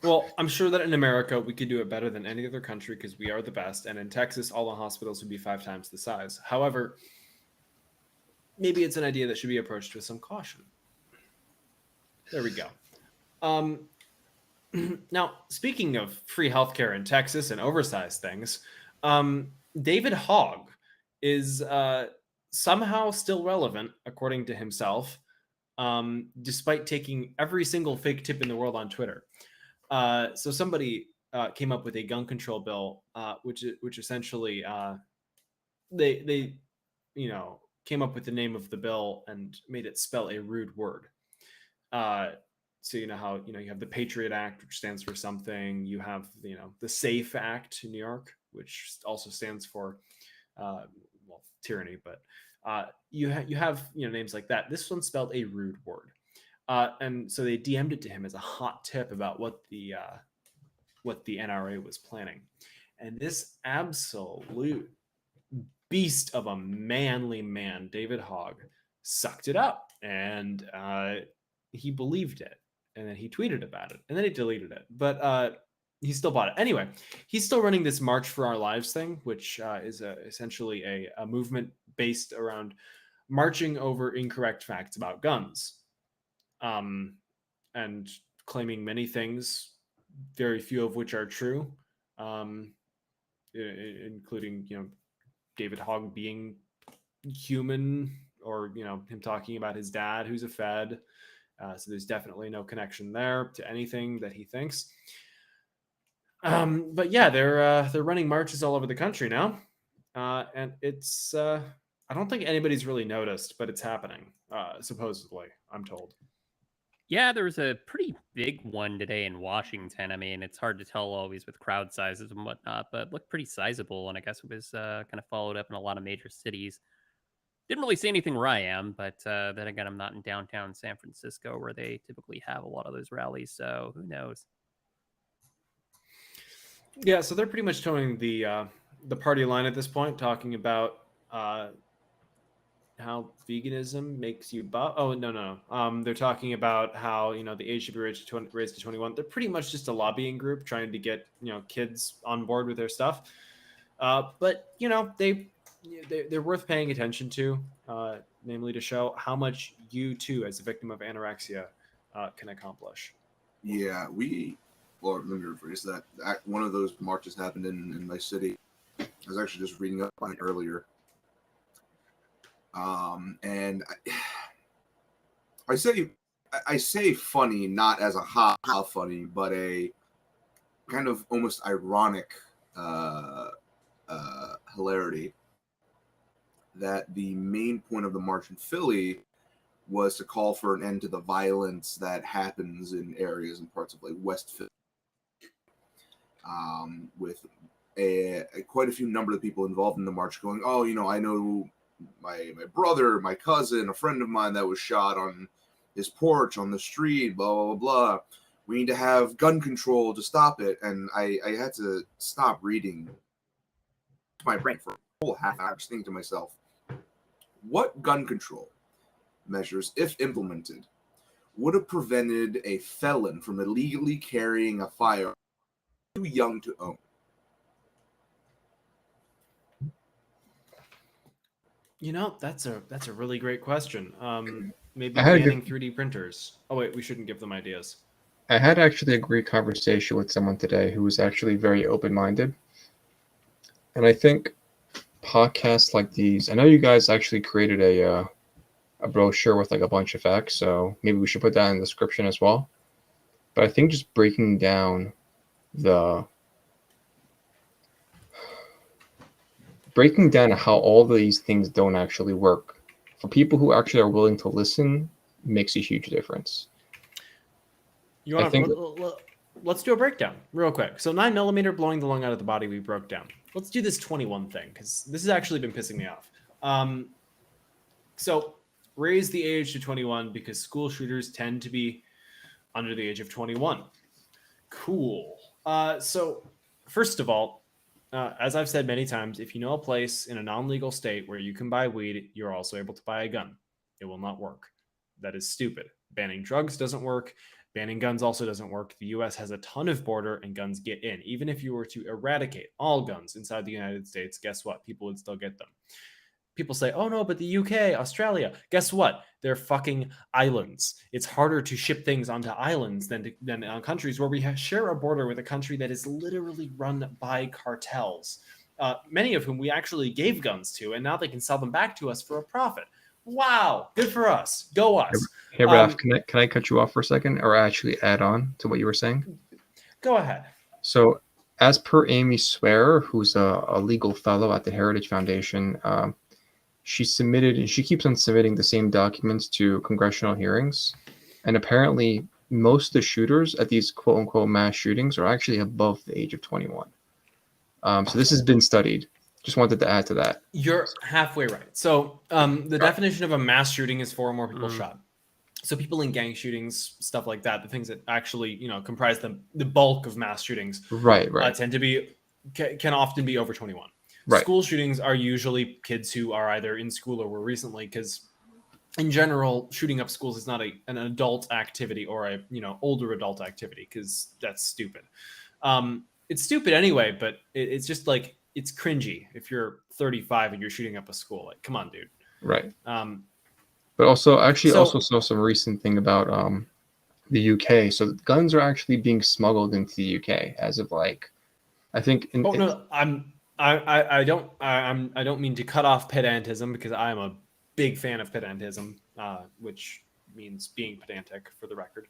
Well, I'm sure that in America we could do it better than any other country because we are the best. And in Texas, all the hospitals would be 5 times the size. However, maybe it's an idea that should be approached with some caution. There we go. Now, speaking of free healthcare in Texas and oversized things, David Hogg is somehow still relevant, according to himself, despite taking every single fake tip in the world on Twitter. So somebody came up with a gun control bill, which essentially they came up with the name of the bill and made it spell a rude word. So you know how you have the Patriot Act, which stands for something. You have the SAFE Act in New York, which also stands for tyranny. But you have names like that. This one spelled a rude word, and so they DM'd it to him as a hot tip about what the NRA was planning, and this absolute beast of a manly man, David Hogg, sucked it up, and he believed it, and then he tweeted about it, and then he deleted it, but he still bought it. Anyway, he's still running this March for Our Lives thing, which is essentially a movement based around marching over incorrect facts about guns, and claiming many things, very few of which are true, including David Hogg being human, or him talking about his dad who's a Fed. So there's definitely no connection there to anything that he thinks. But yeah, they're running marches all over the country now, and it's I don't think anybody's really noticed, but it's happening, supposedly, I'm told. Yeah, there was a pretty big one today in Washington. I mean, it's hard to tell always with crowd sizes and whatnot, but it looked pretty sizable, and I guess it was kind of followed up in a lot of major cities. Didn't really see anything where I am, but then again, I'm not in downtown San Francisco where they typically have a lot of those rallies, so who knows? Yeah, so they're pretty much towing the party line at this point, talking about how veganism makes you buff. Oh, no. They're talking about how the age should be raised to 21. They're pretty much just a lobbying group trying to get kids on board with their stuff. But they're worth paying attention to, namely to show how much you too, as a victim of anorexia, can accomplish. Yeah, let me rephrase that. One of those marches happened in my city. I was actually just reading up on it earlier. And I say funny, not as a ha funny, but a kind of almost ironic hilarity, that the main point of the march in Philly was to call for an end to the violence that happens in areas and parts of like West Philly, with quite a few number of the people involved in the march going, oh, I know my brother, my cousin, a friend of mine that was shot on his porch on the street, blah, blah, blah, blah. We need to have gun control to stop it. And I had to stop reading my brain for a whole half hour, just thinking to myself, what gun control measures, if implemented, would have prevented a felon from illegally carrying a firearm too young to own? That's a really great question. Maybe banning 3D printers. Oh wait, we shouldn't give them ideas. I had actually a great conversation with someone today who was actually very open-minded. And I think podcasts like these, I know you guys actually created a brochure with like a bunch of facts, so maybe we should put that in the description as well. But I think just breaking down how all these things don't actually work for people who actually are willing to listen makes a huge difference. Let's do a breakdown real quick. So 9mm blowing the lung out of the body, we broke down. Let's do this 21 thing, because this has actually been pissing me off. So raise the age to 21 because school shooters tend to be under the age of 21. Cool. So first of all, as I've said many times, if you know a place in a non-legal state where you can buy weed, you're also able to buy a gun. It will not work. That is stupid. Banning drugs doesn't work. Banning guns also doesn't work. The U.S. has a ton of border and guns get in. Even if you were to eradicate all guns inside the United States, guess what? People would still get them. People say, oh no, but the UK, Australia, guess what? They're fucking islands. It's harder to ship things onto islands than on countries where we share a border with a country that is literally run by cartels, many of whom we actually gave guns to, and now they can sell them back to us for a profit. Wow, good for us. Go us. Hey, Raf, can I cut you off for a second or actually add on to what you were saying? Go ahead. So, as per Amy Swearer, who's a legal fellow at the Heritage Foundation, she submitted, and she keeps on submitting the same documents to congressional hearings. And apparently, most of the shooters at these quote unquote mass shootings are actually above the age of 21. So this has been studied. Just wanted to add to that. You're halfway right. So the definition of a mass shooting is 4 or more people shot. So people in gang shootings, stuff like that, the things that actually, you know, comprise the bulk of mass shootings, Right. tend to be can often be over 21. Right. School shootings are usually kids who are either in school or were recently, because in general, shooting up schools is not an adult activity or a, you know, older adult activity, because that's stupid. It's stupid anyway, but it's just like, it's cringy if you're 35 and you're shooting up a school. Like, come on, dude. Right. But also, actually, So- also saw some recent thing about the UK. So guns are actually being smuggled into the UK as of like, I think. Oh no, I don't mean to cut off pedantism, because I am a big fan of pedantism, which means being pedantic, for the record.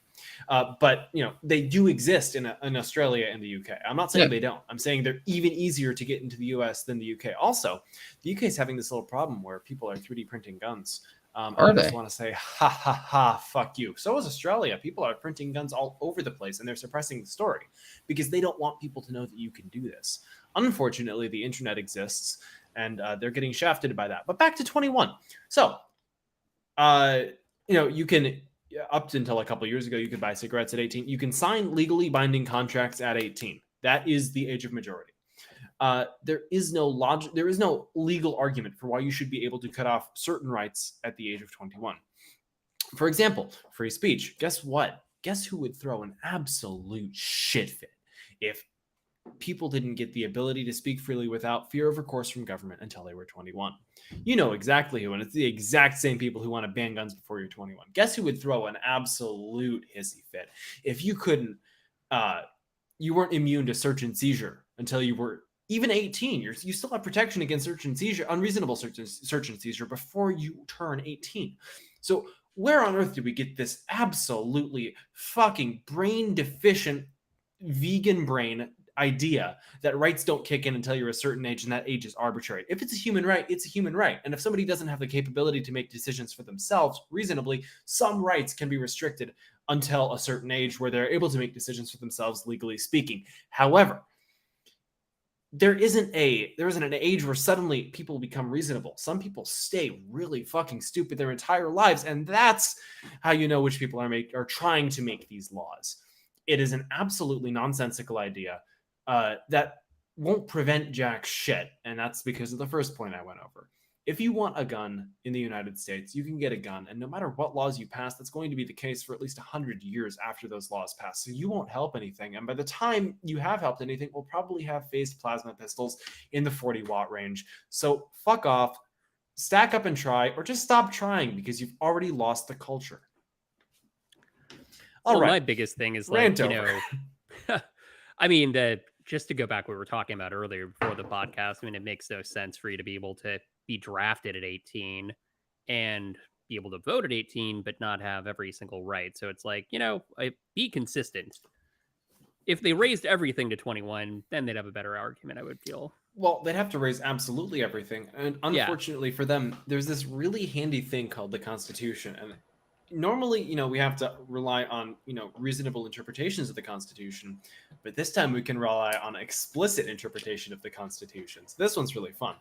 But you know, they do exist in Australia and the UK. I'm not saying they don't. I'm saying they're even easier to get into the US than the UK. Also, the UK is having this little problem where people are 3D printing guns. I just want to say, ha ha ha, fuck you. So is Australia. People are printing guns all over the place, and they're suppressing the story because they don't want people to know that you can do this. Unfortunately, the internet exists, and they're getting shafted by that. But back to 21. So, you know, you can, up until a couple of years ago, you could buy cigarettes at 18. You can sign legally binding contracts at 18. That is the age of majority. There is no legal argument for why you should be able to cut off certain rights at the age of 21. For example, free speech. Guess what? Guess who would throw an absolute shit fit if people didn't get the ability to speak freely without fear of recourse from government until they were 21? You know exactly who, and it's the exact same people who want to ban guns before you're 21. Guess who would throw an absolute hissy fit if you couldn't, you weren't immune to search and seizure until you were even 18. You still have protection against search and seizure, unreasonable search and seizure, before you turn 18. So where on earth did we get this absolutely fucking brain deficient vegan brain idea that rights don't kick in until you're a certain age, and that age is arbitrary? If it's a human right, it's a human right. And if somebody doesn't have the capability to make decisions for themselves reasonably, some rights can be restricted until a certain age where they're able to make decisions for themselves, legally speaking. However, there isn't an age where suddenly people become reasonable. Some people stay really fucking stupid their entire lives, and that's how you know which people are trying to make these laws. It is an absolutely nonsensical idea that won't prevent jack shit, and that's because of the first point I went over. If you want a gun in the United States, you can get a gun, and no matter what laws you pass, that's going to be the case for at least 100 years after those laws pass. So you won't help anything, and by the time you have helped anything, we'll probably have phased plasma pistols in the 40-watt range. So fuck off, stack up and try, or just stop trying, because you've already lost the culture. All right. My biggest thing is, like, Rant you over. know, I mean, just to go back what we were talking about earlier before the podcast, I mean, it makes no sense for you to be able to be drafted at 18 and be able to vote at 18, but not have every single right. So it's like, you know, be consistent. If they raised everything to 21, then they'd have a better argument, I would feel. Well, they'd have to raise absolutely everything. And unfortunately for them, there's this really handy thing called the Constitution. And normally, you know, we have to rely on, you know, reasonable interpretations of the Constitution. But this time we can rely on explicit interpretation of the Constitution. So this one's really fun.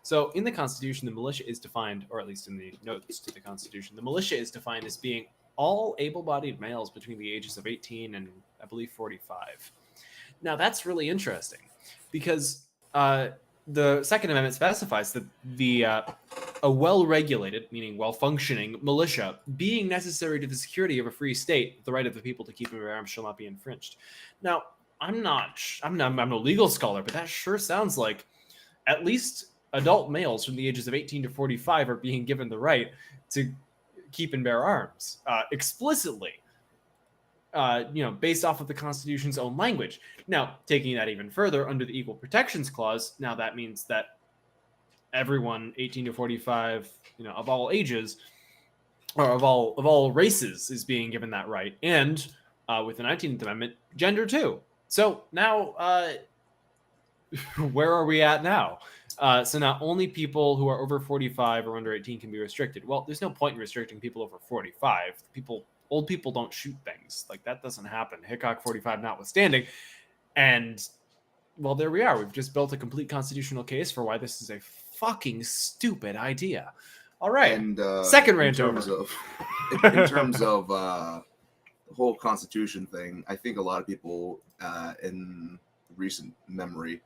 So in the Constitution, the militia is defined, or at least in the notes to the Constitution, the militia is defined as being all able-bodied males between the ages of 18 and, I believe, 45. Now, that's really interesting because the Second Amendment specifies that a well-regulated, meaning well-functioning militia, being necessary to the security of a free state, the right of the people to keep and bear arms shall not be infringed. Now, I'm no legal scholar, but that sure sounds like at least adult males from the ages of 18 to 45 are being given the right to keep and bear arms explicitly, you know, based off of the Constitution's own language. Now, taking that even further, under the Equal Protections Clause, now that means that everyone 18 to 45, you know, of all ages, or of all races, is being given that right. And with the 19th Amendment, gender too. So now, where are we at now? So not only people who are over 45 or under 18 can be restricted. Well, there's no point in restricting people over 45. Old people don't shoot things. Like, that doesn't happen. Hickok 45 notwithstanding. And, well, there we are. We've just built a complete constitutional case for why this is a fucking stupid idea. All right. And second rant over. In terms of the whole Constitution thing, I think a lot of people in recent memory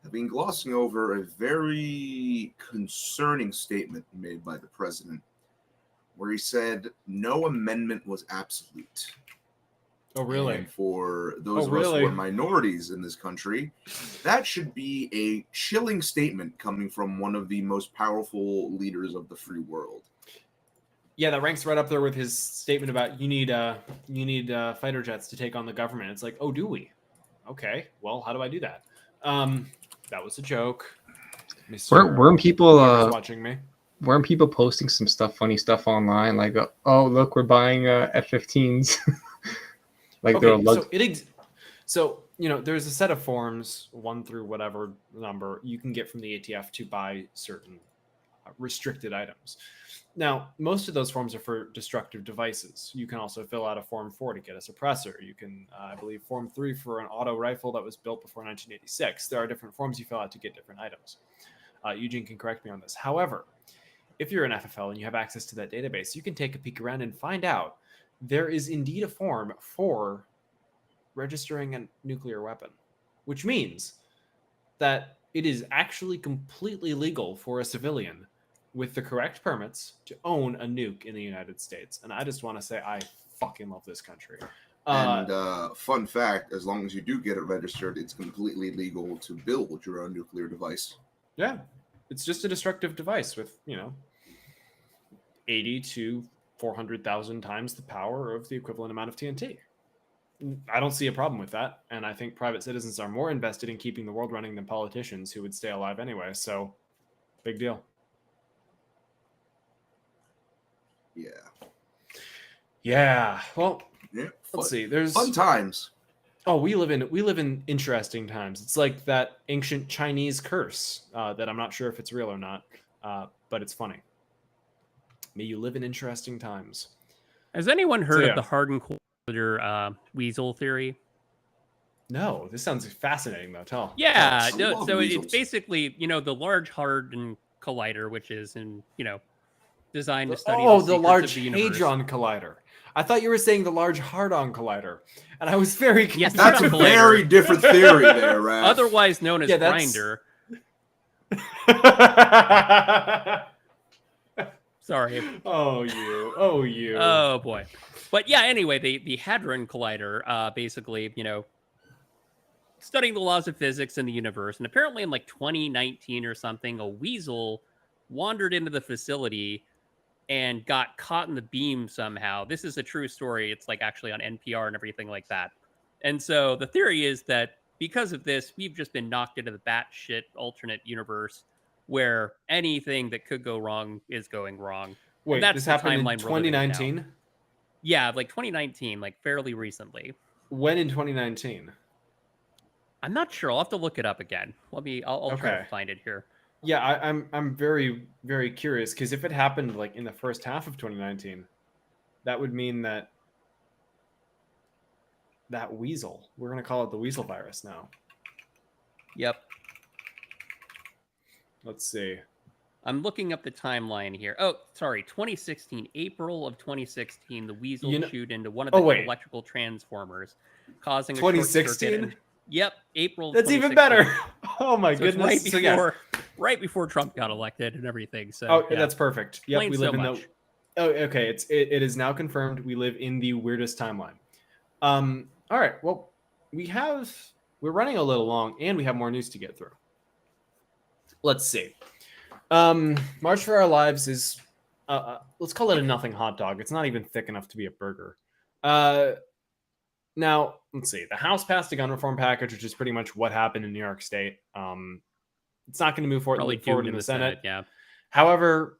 have been glossing over a very concerning statement made by the president, where he said no amendment was absolute. Oh, really? And for those of us who are minorities in this country, that should be a chilling statement coming from one of the most powerful leaders of the free world. Yeah, that ranks right up there with his statement about you need fighter jets to take on the government. It's like, oh, do we? Okay, well, how do I do that? That was a joke. Weren't people watching me? Weren't people posting some funny stuff online, like, oh, look, we're buying F-15s? Like, okay, so there's a set of forms, 1 through whatever number you can get from the ATF to buy certain restricted items. Now, most of those forms are for destructive devices. You can also fill out a Form 4 to get a suppressor. You can, I believe, Form 3 for an auto rifle that was built before 1986. There are different forms you fill out to get different items. Eugene can correct me on this. However, if you're an FFL and you have access to that database, you can take a peek around and find out there is indeed a form for registering a nuclear weapon, which means that it is actually completely legal for a civilian with the correct permits to own a nuke in the United States. And I just want to say I fucking love this country. And fun fact, as long as you do get it registered, it's completely legal to build your own nuclear device. Yeah. It's just a destructive device with, 80 to 400,000 times the power of the equivalent amount of TNT. I don't see a problem with that. And I think private citizens are more invested in keeping the world running than politicians who would stay alive anyway. So, big deal. Yeah. Well, let's see. There's fun times. Oh, we live in interesting times. It's like that ancient Chinese curse that I'm not sure if it's real or not, but it's funny. May you live in interesting times. Has anyone heard of the hardened collider weasel theory? No, this sounds fascinating though. Tell. Yeah, so it's basically the large hardened collider, which is designed to study the large hadron collider. I thought you were saying the large hard-on collider, and I was very confused. Yes, that's a very different theory there, Raph. Otherwise known as grinder. Sorry. Oh, you. Oh, boy. But yeah, anyway, the Hadron Collider, basically, studying the laws of physics in the universe. And apparently in 2019 or something, a weasel wandered into the facility and got caught in the beam somehow. This is a true story. It's actually on NPR and everything like that. And so the theory is that because of this, we've just been knocked into the batshit alternate universe where anything that could go wrong is going wrong. Wait, this happened in 2019? Yeah, 2019, fairly recently. When in 2019? I'm not sure. I'll have to look it up again. I'll try to find it here. Yeah, I'm very, very curious because if it happened in the first half of 2019, that would mean that weasel, we're going to call it the weasel virus now. Yep. Let's see. I'm looking up the timeline here. Oh, sorry, 2016, April of 2016, the weasel chewed into one of the electrical transformers, causing a 2016? Yep, April. That's even better. Oh my goodness! Right before Trump got elected and everything. So that's perfect. Yep, we live in the. Oh, okay. It is now confirmed. We live in the weirdest timeline. All right. Well, we're running a little long, and we have more news to get through. Let's see. March for Our Lives is let's call it a nothing hot dog. It's not even thick enough to be a burger. Now, let's see. The House passed a gun reform package, which is pretty much what happened in New York State. It's not going to move forward in the Senate. Yeah. However,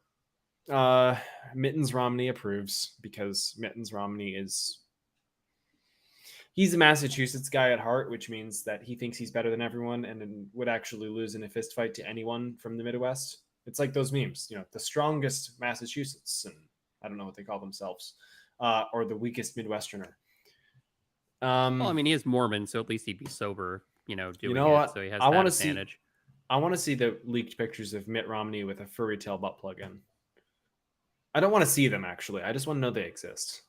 Mittens Romney approves because Mittens Romney is... he's a Massachusetts guy at heart, which means that he thinks he's better than everyone and then would actually lose in a fist fight to anyone from the Midwest. It's like those memes, you know, the strongest Massachusetts, and I don't know what they call themselves, or the weakest Midwesterner. Well, I mean, he is Mormon, so at least he'd be sober, doing what? so he has I that want to see. advantage. I want to see the leaked pictures of Mitt Romney with a furry tail butt plug in. I don't want to see them, actually. I just want to know they exist.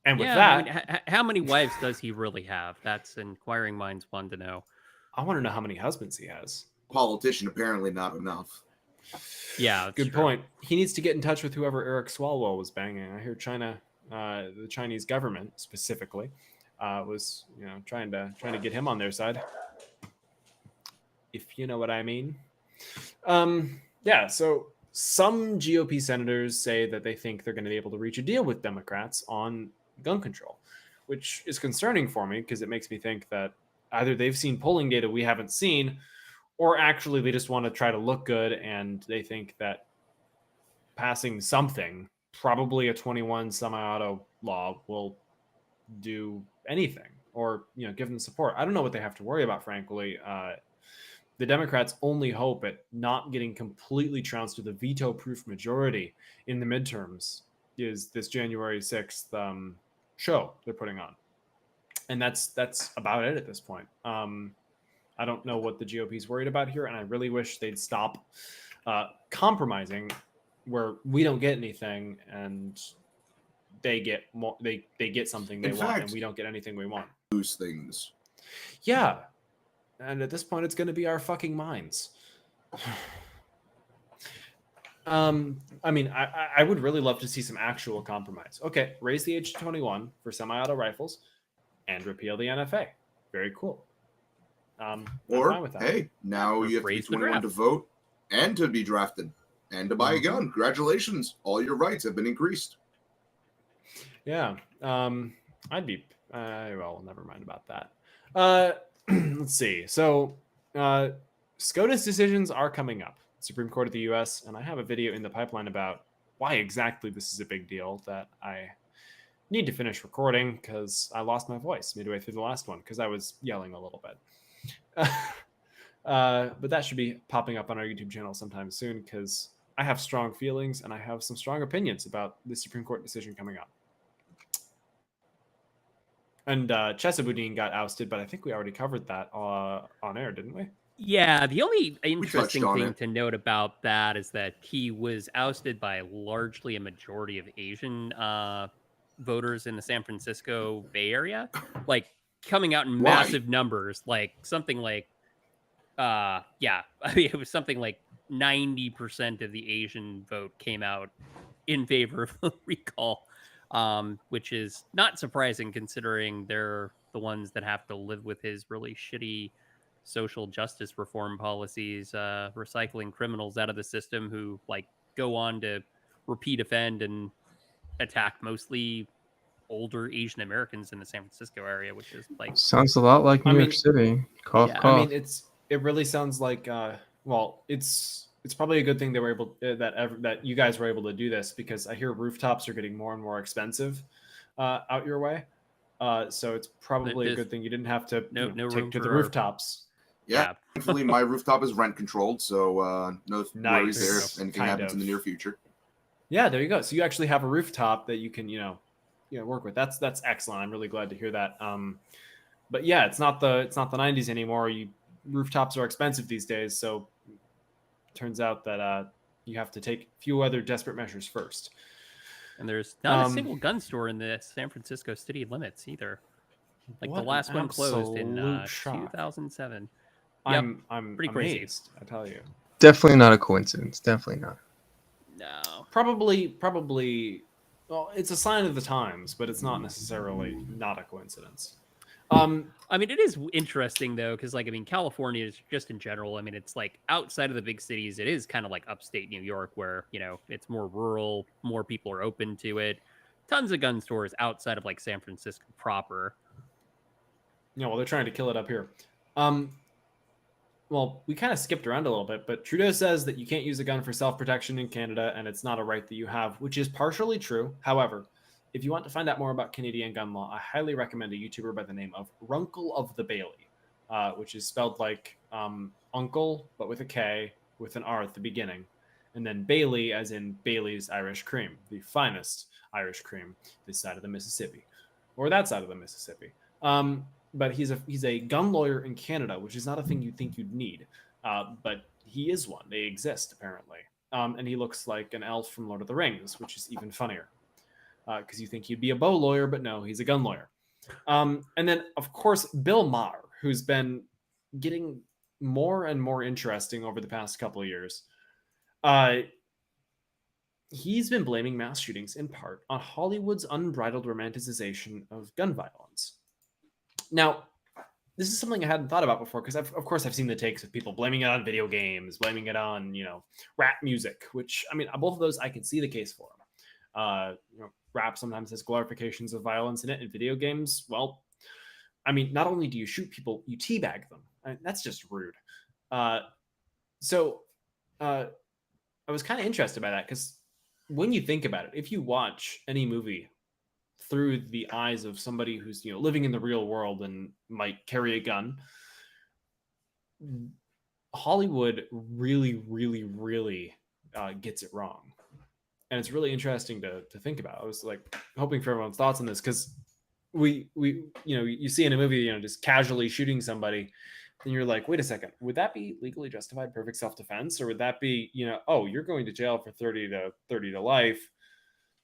And with that, I mean, how many wives does he really have? That's inquiring minds want to know. I want to know how many husbands he has. Politician, apparently not enough. Yeah, that's Good true. point. He needs to get in touch with whoever Eric Swalwell was banging. I hear China, the Chinese government specifically, was trying to get him on their side. If you know what I mean. Yeah. So some GOP senators say that they think they're going to be able to reach a deal with Democrats on gun control, which is concerning for me because it makes me think that either they've seen polling data we haven't seen, or actually they just want to try to look good and they think that passing something, probably a 21 semi-auto law, will do anything or give them support. I don't know what they have to worry about, frankly. The Democrats' only hope at not getting completely trounced with a veto-proof majority in the midterms is this January 6th show they're putting on. And that's about it at this point. I don't know what the GOP is worried about here, and I really wish they'd stop compromising where we don't get anything and they get more. They get something they want, and we don't get anything we want. Lose things. Yeah, and at this point, it's going to be our fucking minds. I mean, I would really love to see some actual compromise. Okay, raise the age to 21 for semi-auto rifles, and repeal the NFA. Very cool. I'm fine with that. Hey, now you have to be 21 to vote and to be drafted and to buy a gun. Congratulations. All your rights have been increased. Yeah. I'd be, well, never mind about that. Let's see. So, SCOTUS decisions are coming up. Supreme Court of the U.S., and I have a video in the pipeline about why exactly this is a big deal that I need to finish recording because I lost my voice midway through the last one because I was yelling a little bit. But that should be popping up on our YouTube channel sometime soon because I have strong feelings and I have some strong opinions about the Supreme Court decision coming up. And Boudin got ousted, but I think we already covered that on air, didn't we? Yeah, the only interesting thing to note about that is that he was ousted by largely a majority of Asian voters in the San Francisco Bay Area, like coming out in massive numbers, like something like, I mean, it was something like 90% of the Asian vote came out in favor of the recall, which is not surprising considering they're the ones that have to live with his really shitty social justice reform policies, recycling criminals out of the system who go on to repeat offend and attack mostly older Asian Americans in the San Francisco area, which is sounds a lot like New York City. Cough, cough. I mean, it really sounds like it's probably a good thing they were able that you guys were able to do this because I hear rooftops are getting more and more expensive out your way. So it's probably a good thing you didn't have to take to the rooftops. Yeah, thankfully my rooftop is rent controlled, so no worries there if anything happens in the near future. Yeah, there you go. So you actually have a rooftop that you can work with. That's excellent. I'm really glad to hear that. But yeah, it's not the 90s anymore. Rooftops are expensive these days, so it turns out that you have to take a few other desperate measures first. And there's not a single gun store in the San Francisco city limits either. The last one closed in 2007. Yep. I'm pretty amazed, crazy. I tell you. Definitely not a coincidence. Definitely not. No. Probably. Well, it's a sign of the times, but it's not necessarily not a coincidence. I mean, it is interesting though, because California is just in general. I mean, it's outside of the big cities. It is kind of like upstate New York, where it's more rural, more people are open to it. Tons of gun stores outside of San Francisco proper. Yeah, well, they're trying to kill it up here. Well, we kind of skipped around a little bit, but Trudeau says that you can't use a gun for self-protection in Canada, and it's not a right that you have, which is partially true. However, if you want to find out more about Canadian gun law, I highly recommend a YouTuber by the name of Runkle of the Bailey, which is spelled like uncle, but with a K, with an R at the beginning. And then Bailey, as in Bailey's Irish Cream, the finest Irish cream this side of the Mississippi, or that side of the Mississippi. But he's a gun lawyer in Canada, which is not a thing you'd think you'd need. But he is one. They exist, apparently. And he looks like an elf from Lord of the Rings, which is even funnier. Because you think he'd be a bow lawyer, but no, he's a gun lawyer. And then, of course, Bill Maher, who's been getting more and more interesting over the past couple of years. He's been blaming mass shootings in part on Hollywood's unbridled romanticization of gun violence. Now, this is something I hadn't thought about before, because of course I've seen the takes of people blaming it on video games, blaming it on, rap music, which, I mean, both of those I can see the case for. Rap sometimes has glorifications of violence in it. In video games, well, I mean, not only do you shoot people, you teabag them. I mean, that's just rude. So I was kind of interested by that, because when you think about it, if you watch any movie through the eyes of somebody who's living in the real world and might carry a gun, Hollywood really, really, really gets it wrong. And it's really interesting to think about. I was like hoping for everyone's thoughts on this, because we you see in a movie just casually shooting somebody, and you're like, wait a second, would that be legally justified perfect self-defense, or would that be oh, you're going to jail for 30 to life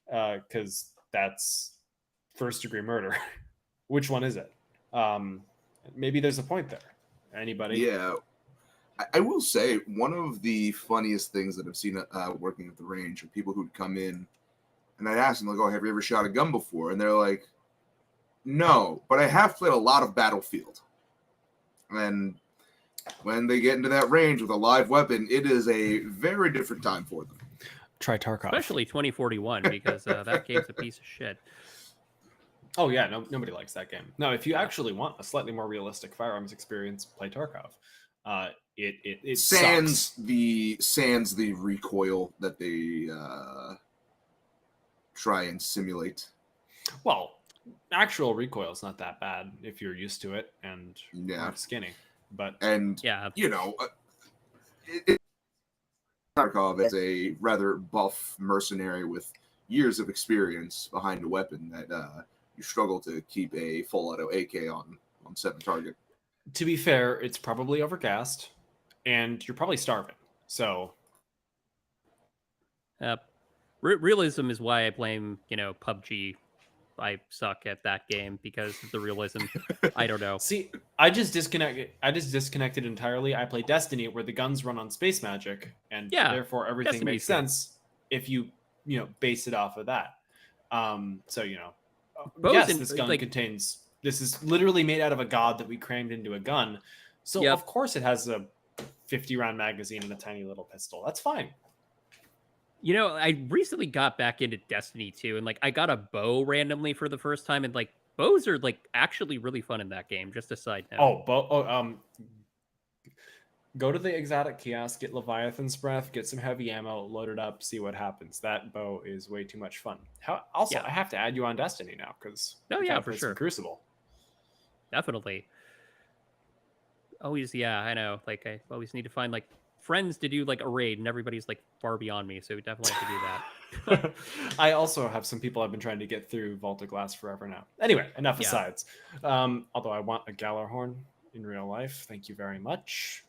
because that's first degree murder? Which one is it? Maybe there's a point there. Anybody? Yeah, I will say one of the funniest things that I've seen working at the range are people who'd come in, and I'd ask them, like, oh, have you ever shot a gun before? And they're like, no, but I have played a lot of Battlefield. And when they get into that range with a live weapon, it is a very different time for them. Try Tarkov. Especially 2041, because that game's a piece of shit. Oh, yeah, nobody likes that game. No, if you actually want a slightly more realistic firearms experience, play Tarkov. It sans the recoil that they try and simulate. Well, actual recoil is not that bad if you're used to it and aren't skinny. But Tarkov is a rather buff mercenary with years of experience behind a weapon that you struggle to keep a full auto AK on 7 target. To be fair, it's probably overgassed, and you're probably starving. So, realism is why I blame PUBG. I suck at that game because of the realism. I don't know. See, I just disconnected entirely. I play Destiny, where the guns run on space magic, and therefore everything Destiny's makes sense if you base it off of that. Yes, this gun contains. This is literally made out of a god that we crammed into a gun. So of course it has a 50-round magazine and a tiny little pistol. That's fine. I recently got back into Destiny 2, and I got a bow randomly for the first time, and bows are actually really fun in that game. Just a side note. Go to the exotic kiosk, get Leviathan's Breath, get some heavy ammo, load it up, see what happens. That bow is way too much fun. I have to add you on Destiny now, because for sure, Crucible. Definitely. Always, I know. I always need to find friends to do a raid, and everybody's far beyond me, so we definitely have to do that. I also have some people I've been trying to get through Vault of Glass forever now. Anyway, enough asides. Although I want a Gallarhorn in real life. Thank you very much.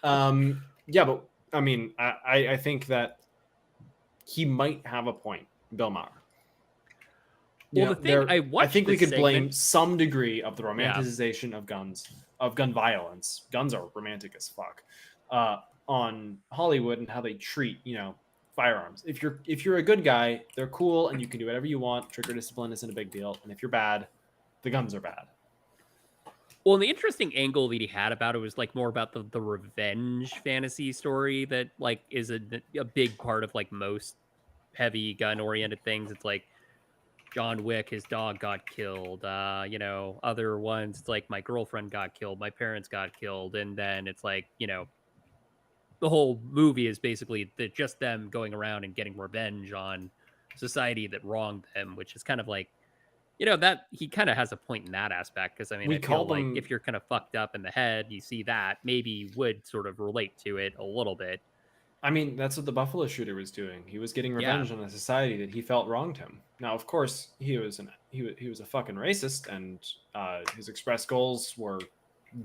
But I mean, I think that he might have a point, Bill Maher. Well, I think we could blame some degree of the romanticization of guns, of gun violence. Guns are romantic as fuck. On Hollywood and how they treat, firearms. If you're a good guy, they're cool and you can do whatever you want. Trigger discipline isn't a big deal. And if you're bad, the guns are bad. Well, and the interesting angle that he had about it was more about the revenge fantasy story that is a big part of most heavy gun oriented things. It's John Wick, his dog got killed. Other ones, it's my girlfriend got killed, my parents got killed, and then it's the whole movie is basically just them going around and getting revenge on society that wronged him, which is kind of like, you know, that he kind of has a point in that aspect. Because I mean, We I feel called like him- if you're kind of fucked up in the head, you see that, maybe you would sort of relate to it a little bit. I mean, that's what the Buffalo shooter was doing. He was getting revenge on a society that he felt wronged him. Now, of course, he was a fucking racist, and his express goals were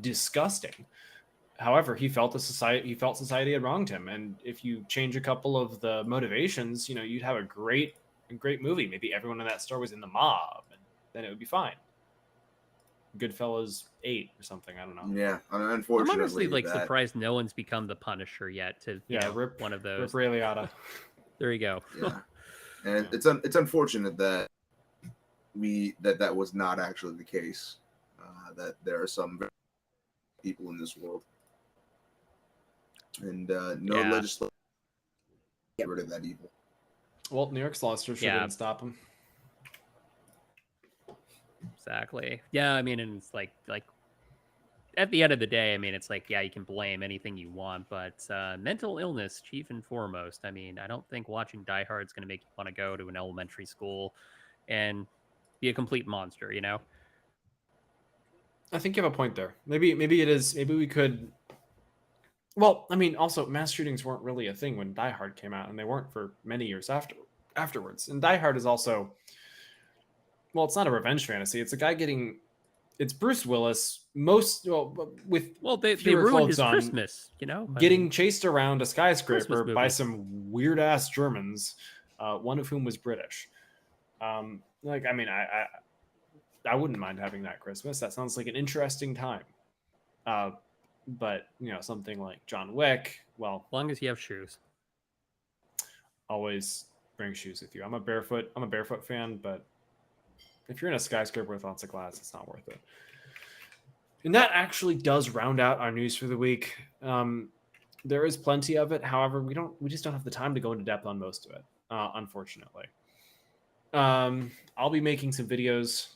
disgusting. However, he felt society had wronged him, and if you change a couple of the motivations, you know, you'd have a great movie. Maybe everyone in that store was in the mob, and then it would be fine. Goodfellas 8 or something. I don't know. Yeah, I'm unfortunately, honestly like that- surprised no one's become the Punisher yet. To Rip one of those. Rip Ray Liotta. There you go. Yeah, and Yeah. it's unfortunate that that was not actually the case. That there are some very people in this world, and no Yeah. legislation get rid of that evil. Well, New York's law sure Yeah. didn't stop him. Exactly. Yeah, I mean, and it's like at the end of the day, I mean, it's like, yeah, you can blame anything you want, but mental illness, chief and foremost. I mean, I don't think watching Die Hard is going to make you want to go to an elementary school and be a complete monster, you know? I think you have a point there. Maybe it is. Maybe we could. Well, I mean, also mass shootings weren't really a thing when Die Hard came out, and they weren't for many years afterwards. And Die Hard is also, well, it's not a revenge fantasy. It's a guy getting, it's Bruce Willis with They fewer ruined clothes his on, Christmas, you know? I getting mean, chased around a skyscraper Christmas by movie. some weird ass Germans, one of whom was British. Like, I mean, I wouldn't mind having that Christmas. That sounds like an interesting time. But you know, something like John Wick, well, as long as you have shoes. always bring shoes with you. I'm a barefoot fan, but if you're in a skyscraper with lots of glass, it's not worth it. And that actually does round out our news for the week. There is plenty of it. However, we just don't have the time to go into depth on most of it, unfortunately. I'll be making some videos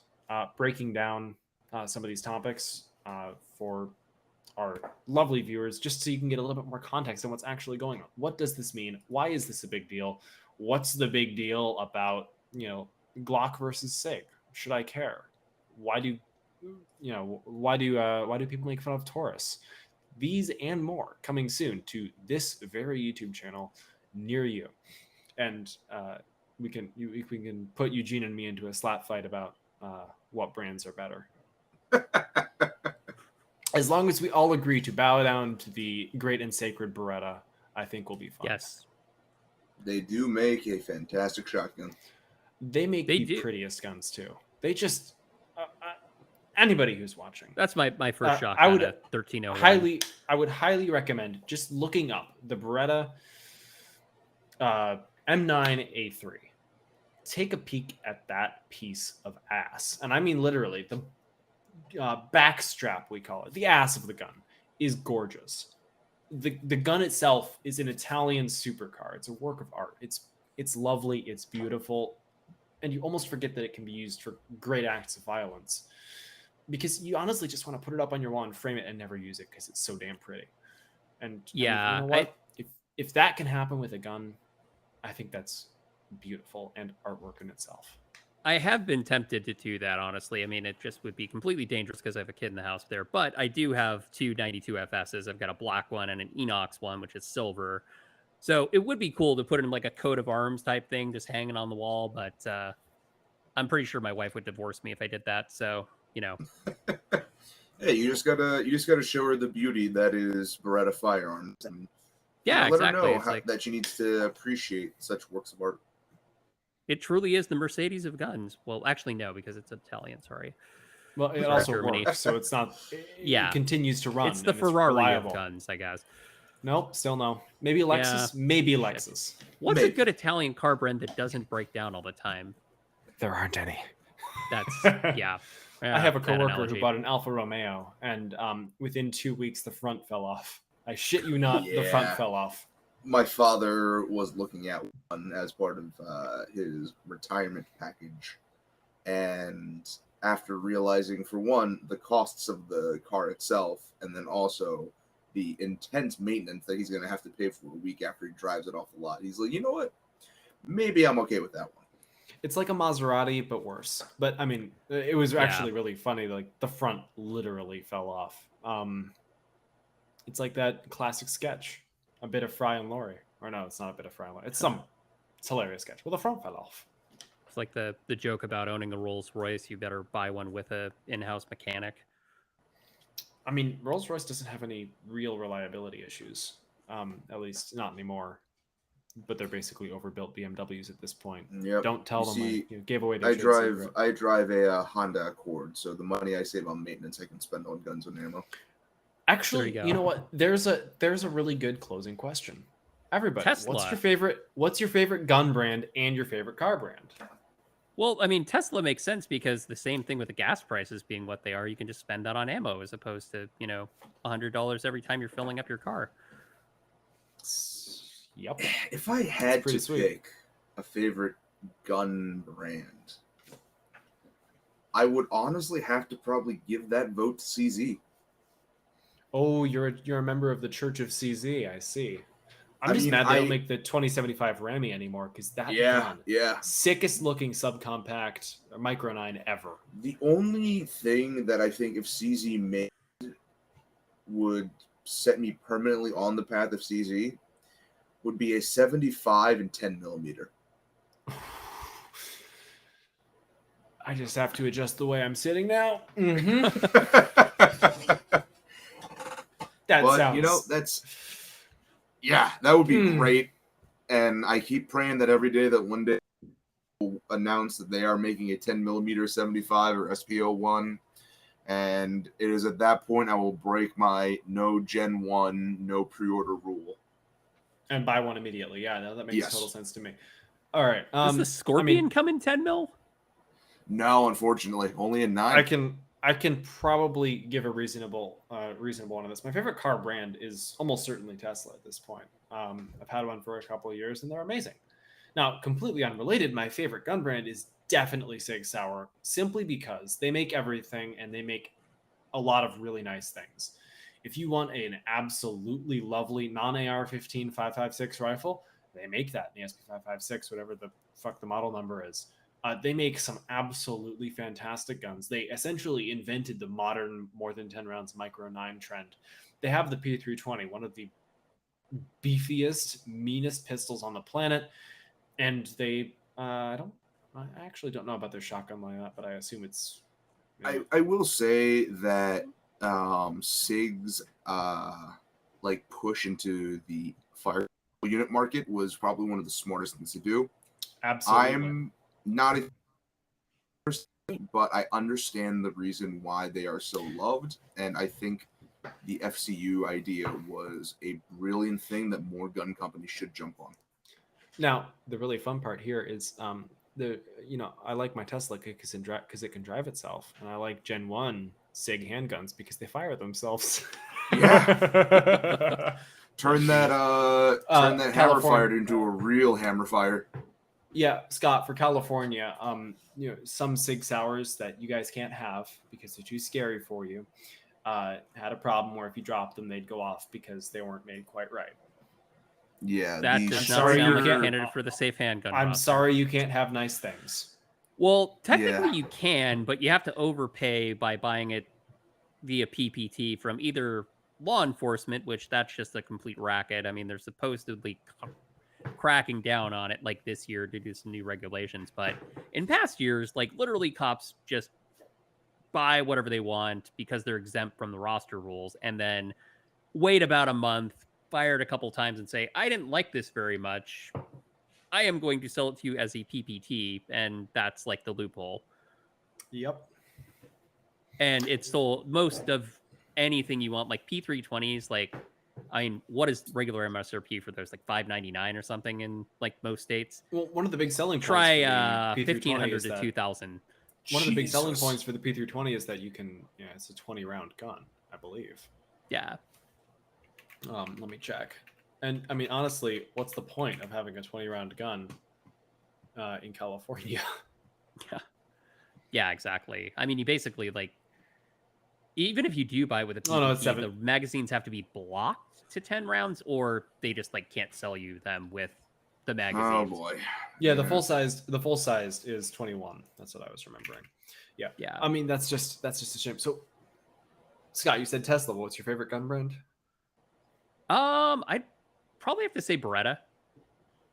breaking down some of these topics for our lovely viewers, just so you can get a little bit more context on what's actually going on. What does this mean? Why is this a big deal? What's the big deal about, you know, Glock versus SIG? Should I care? Why do people make fun of Taurus? These and more coming soon to this very YouTube channel near you. And we can put Eugene and me into a slap fight about what brands are better. As long as we all agree to bow down to the great and sacred Beretta, I think we'll be fine. Yes. They do make a fantastic shotgun. They make They the do. prettiest guns too. They just anybody who's watching. That's my first shot. I would 1301. I would highly recommend just looking up the Beretta M9A3. Take a peek at that piece of ass, and I mean literally the back strap, we call it, the ass of the gun, is gorgeous. The gun itself is an Italian supercar. It's a work of art. It's lovely. It's beautiful, and you almost forget that it can be used for great acts of violence, because you honestly just want to put it up on your wall and frame it and never use it because it's so damn pretty. And Yeah, you know what? If that can happen with a gun, I think that's beautiful and artwork in itself. I have been tempted to do that, honestly. I mean, it just would be completely dangerous because I have a kid in the house there. But I do have two 92 FSs. I've got a black one and an Enox one, which is silver. So it would be cool to put in like a coat of arms type thing, just hanging on the wall. But I'm pretty sure my wife would divorce me if I did that. So, you know. Hey, you just gotta show her the beauty that is Beretta Firearms. And, Yeah, let exactly. her know It's like, that she needs to appreciate such works of art. it truly is the Mercedes of guns. Well, actually, no, because it's Italian. Sorry. Well, it For also Germany. works, so it's not. Yeah. It continues to run. It's the and Ferrari of reliable. guns, I guess. Nope, still no. Maybe Lexus. Maybe Lexus. What's a Maybe. good Italian car brand that doesn't break down all the time? There aren't any. That's yeah. I have a Bad coworker analogy. who bought an Alfa Romeo, and within 2 weeks the front fell off. I shit you not, the front Yeah. fell off. My father was looking at one as part of his retirement package, and after realizing, for one, the costs of the car itself, and then also the intense maintenance that he's going to have to pay for a week after he drives it off the lot, he's like, you know what? Maybe I'm okay with that one. It's like a Maserati, but worse. But I mean, it was actually really funny. Like the front literally fell off. It's like that classic sketch, a bit of Fry and Laurie. Or no, it's not a bit of Fry and Laurie. It's hilarious sketch. Well, the front fell off. It's like the joke about owning a Rolls Royce. You better buy one with a in-house mechanic. I mean, Rolls Royce doesn't have any real reliability issues. At least not anymore. But they're basically overbuilt BMWs at this point. Yep. Don't tell them See, I gave away their I drive a Honda Accord, so the money I save on maintenance I can spend on guns and ammo. Actually, you know what? There's a really good closing question. Everybody, Tesla. What's your favorite gun brand and your favorite car brand? Well, I mean, Tesla makes sense because the same thing with the gas prices being what they are, you can just spend that on ammo as opposed to, $100 every time you're filling up your car. Yep. If I had to pick a favorite gun brand, I would honestly have to probably give that vote to CZ. Oh, you're a member of the Church of CZ. I see. I'm just mad they don't make the 2075 Rami anymore because that gun, sickest looking subcompact Micro 9 ever. The only thing that I think if CZ made would set me permanently on the path of CZ would be a 75 and 10 millimeter. I just have to adjust the way I'm sitting now. Mm-hmm. That would be great. And I keep praying that every day that one day will announce that they are making a 10 millimeter 75 or SPO1. And it is at that point I will break my no Gen 1, no pre-order rule. And buy one immediately. Yeah, no, that makes total sense to me. All right. Does the Scorpion come in 10 mil? No, unfortunately. Only in 9. I can probably give a reasonable one on this. My favorite car brand is almost certainly Tesla at this point. I've had one for a couple of years, and they're amazing. Now, completely unrelated, my favorite gun brand is definitely Sig Sauer, simply because they make everything, and they make a lot of really nice things. If you want an absolutely lovely non-AR-15 5.56 rifle, they make that in the SP556, whatever the fuck the model number is. They make some absolutely fantastic guns. They essentially invented the modern more than 10 rounds Micro 9 trend. They have the P320, one of the beefiest, meanest pistols on the planet. And they, I actually don't know about their shotgun lineup, but I assume it's... I will say that SIG's push into the fire unit market was probably one of the smartest things to do. Absolutely. I'm not a but I understand the reason why they are so loved, and I think the FCU idea was a brilliant thing that more gun companies should jump on. Now, the really fun part here is I like my Tesla because it can drive itself, and I like Gen 1 SIG handguns because they fire themselves. Yeah. Turn that hammer fire into a real hammer fire. Yeah, Scott, for California, some Sig Sauers that you guys can't have because they're too scary for you, had a problem where if you dropped them, they'd go off because they weren't made quite right. Yeah, that does not sound like a candidate for the safe handgun. I'm sorry you can't have nice things. Well, technically you can, but you have to overpay by buying it via PPT from either law enforcement, which that's just a complete racket. I mean, they're supposedly cracking down on it like this year to do some new regulations, but in past years, literally cops just buy whatever they want because they're exempt from the roster rules and then wait about a month, fire it a couple times and say, I didn't like this very much, I am going to sell it to you as a PPT, and that's the loophole. Yep. And it's still most of anything you want, P320s, what is regular MSRP for those? $599 or something in most states? Well, one of the big selling points. Try 1,500 to 2,000. One of the big selling points for the P320 is that you can, it's a 20 round gun, I believe. Yeah. Let me check. And I mean, honestly, what's the point of having a 20 round gun in California? Yeah, exactly. I mean, you basically even if you do buy with a PPT, the magazines have to be blocked to 10 rounds, or they just can't sell you them with the Oh magazines. boy. Yeah, the full sized is 21. That's what I was remembering. Yeah. Yeah. I mean, that's just a shame. So, Scott, you said Tesla. What's your favorite gun brand? I'd probably have to say Beretta,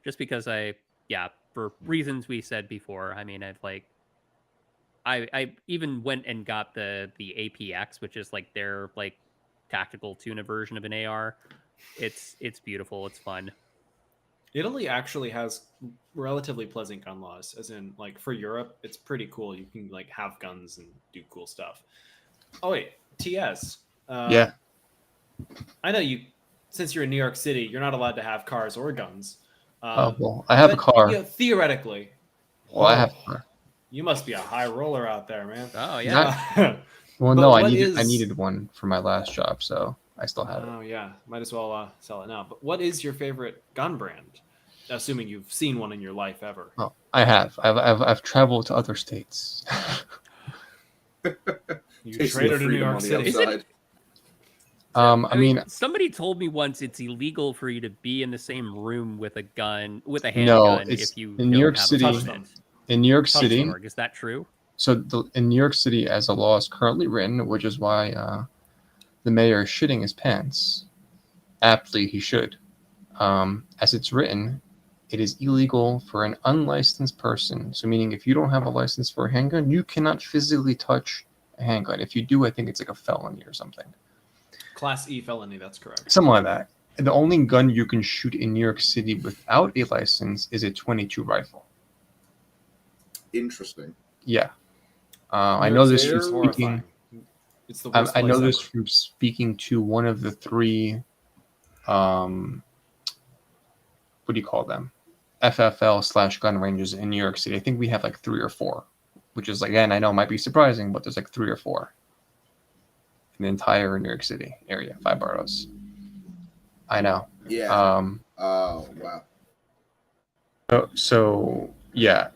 just because for reasons we said before. I mean, I even went and got the APX, which is like their like tactical tuna version of an AR. It's beautiful. It's fun. Italy actually has relatively pleasant gun laws, as in like for Europe, it's pretty cool. You can like have guns and do cool stuff. Oh wait, TS. Yeah. I know you. Since you're in New York City, you're not allowed to have cars or guns. Oh, well, I have a car. You know, theoretically. Well, I have a car. You must be a high roller out there, man. Oh yeah. Well, But no, I what needed one for my last job, so I still have it. Oh yeah, might as well sell it now. But what is your favorite gun brand? Assuming you've seen one in your life ever. Oh, I have. I've traveled to other states. You Tasting traded the in New freedom York on the City. outside. I mean, somebody told me once it's illegal for you to be in the same room with a gun, with a no, handgun, it's if you in don't New York have City. a permit. In New York Touch City, New York, is that true? so in New York City, as a law is currently written, which is why the mayor is shitting his pants. Aptly, he should. As it's written, it is illegal for an unlicensed person. So, meaning if you don't have a license for a handgun, you cannot physically touch a handgun. If you do, I think it's like a felony or something. Class E felony, that's correct. Something like that. And the only gun you can shoot in New York City without a license is a .22 rifle. Interesting. Yeah. I New know York this City from is speaking. horrifying. It's the worst I know place this ever. from speaking to one of the three. What do you call them? FFL/gun ranges in New York City. I think we have like 3 or 4, which is, again, I know it might be surprising, but there's like 3 or 4 in the entire New York City area, 5 boroughs. I know. Yeah. Oh wow. So yeah.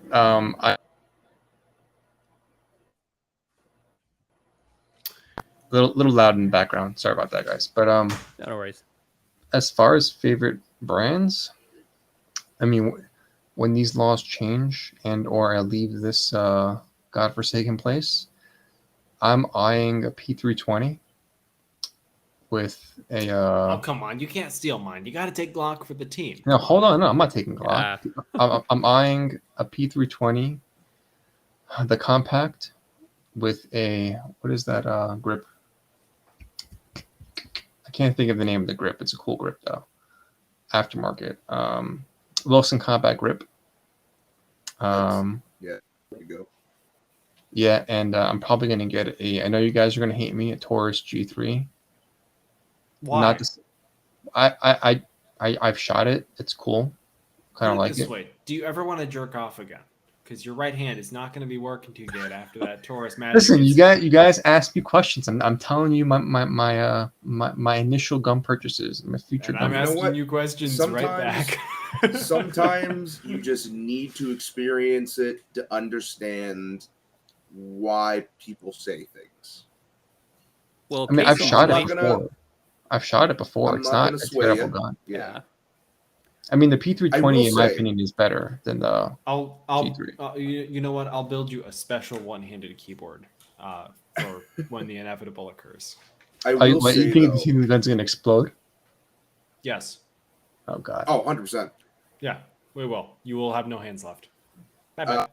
Little loud in the background. Sorry about that, guys. But No worries. as far as favorite brands, I mean, when these laws change or I leave this godforsaken place, I'm eyeing a P320 with a. Oh come on, you can't steal mine. You got to take Glock for the team. No, hold on. No, I'm not taking Glock. Yeah. I'm eyeing a P320, the compact, with a, what is that grip? I can't think of the name of the grip. It's a cool grip though. Aftermarket. Wilson compact grip. Yeah. There you go. Yeah, and I'm probably gonna get a. I know you guys are gonna hate me. A Taurus G3. Why? Not this. I've shot it. It's cool. Kind of like this it. way. Do you ever want to jerk off again? Because your right hand is not going to be working too good after that Taurus magic. Listen, you guys ask me questions. I'm telling you my initial gun purchases, my future And gun. I'm You know asking what? you questions right back. Sometimes you just need to experience it to understand why people say things. Well, I mean, I've case in shot it point- before. I've shot it before. I'm It's not not gonna a sway terrible you. gun. Yeah. I mean, the I P320, will in my say- opinion, is better than the. I'll G3. You know what? I'll build you a special one-handed keyboard for when the inevitable occurs. I will say You think though, the gun's gonna explode? Yes. Oh God. oh, 100%. Yeah, we will. You will have no hands left. Bye-bye.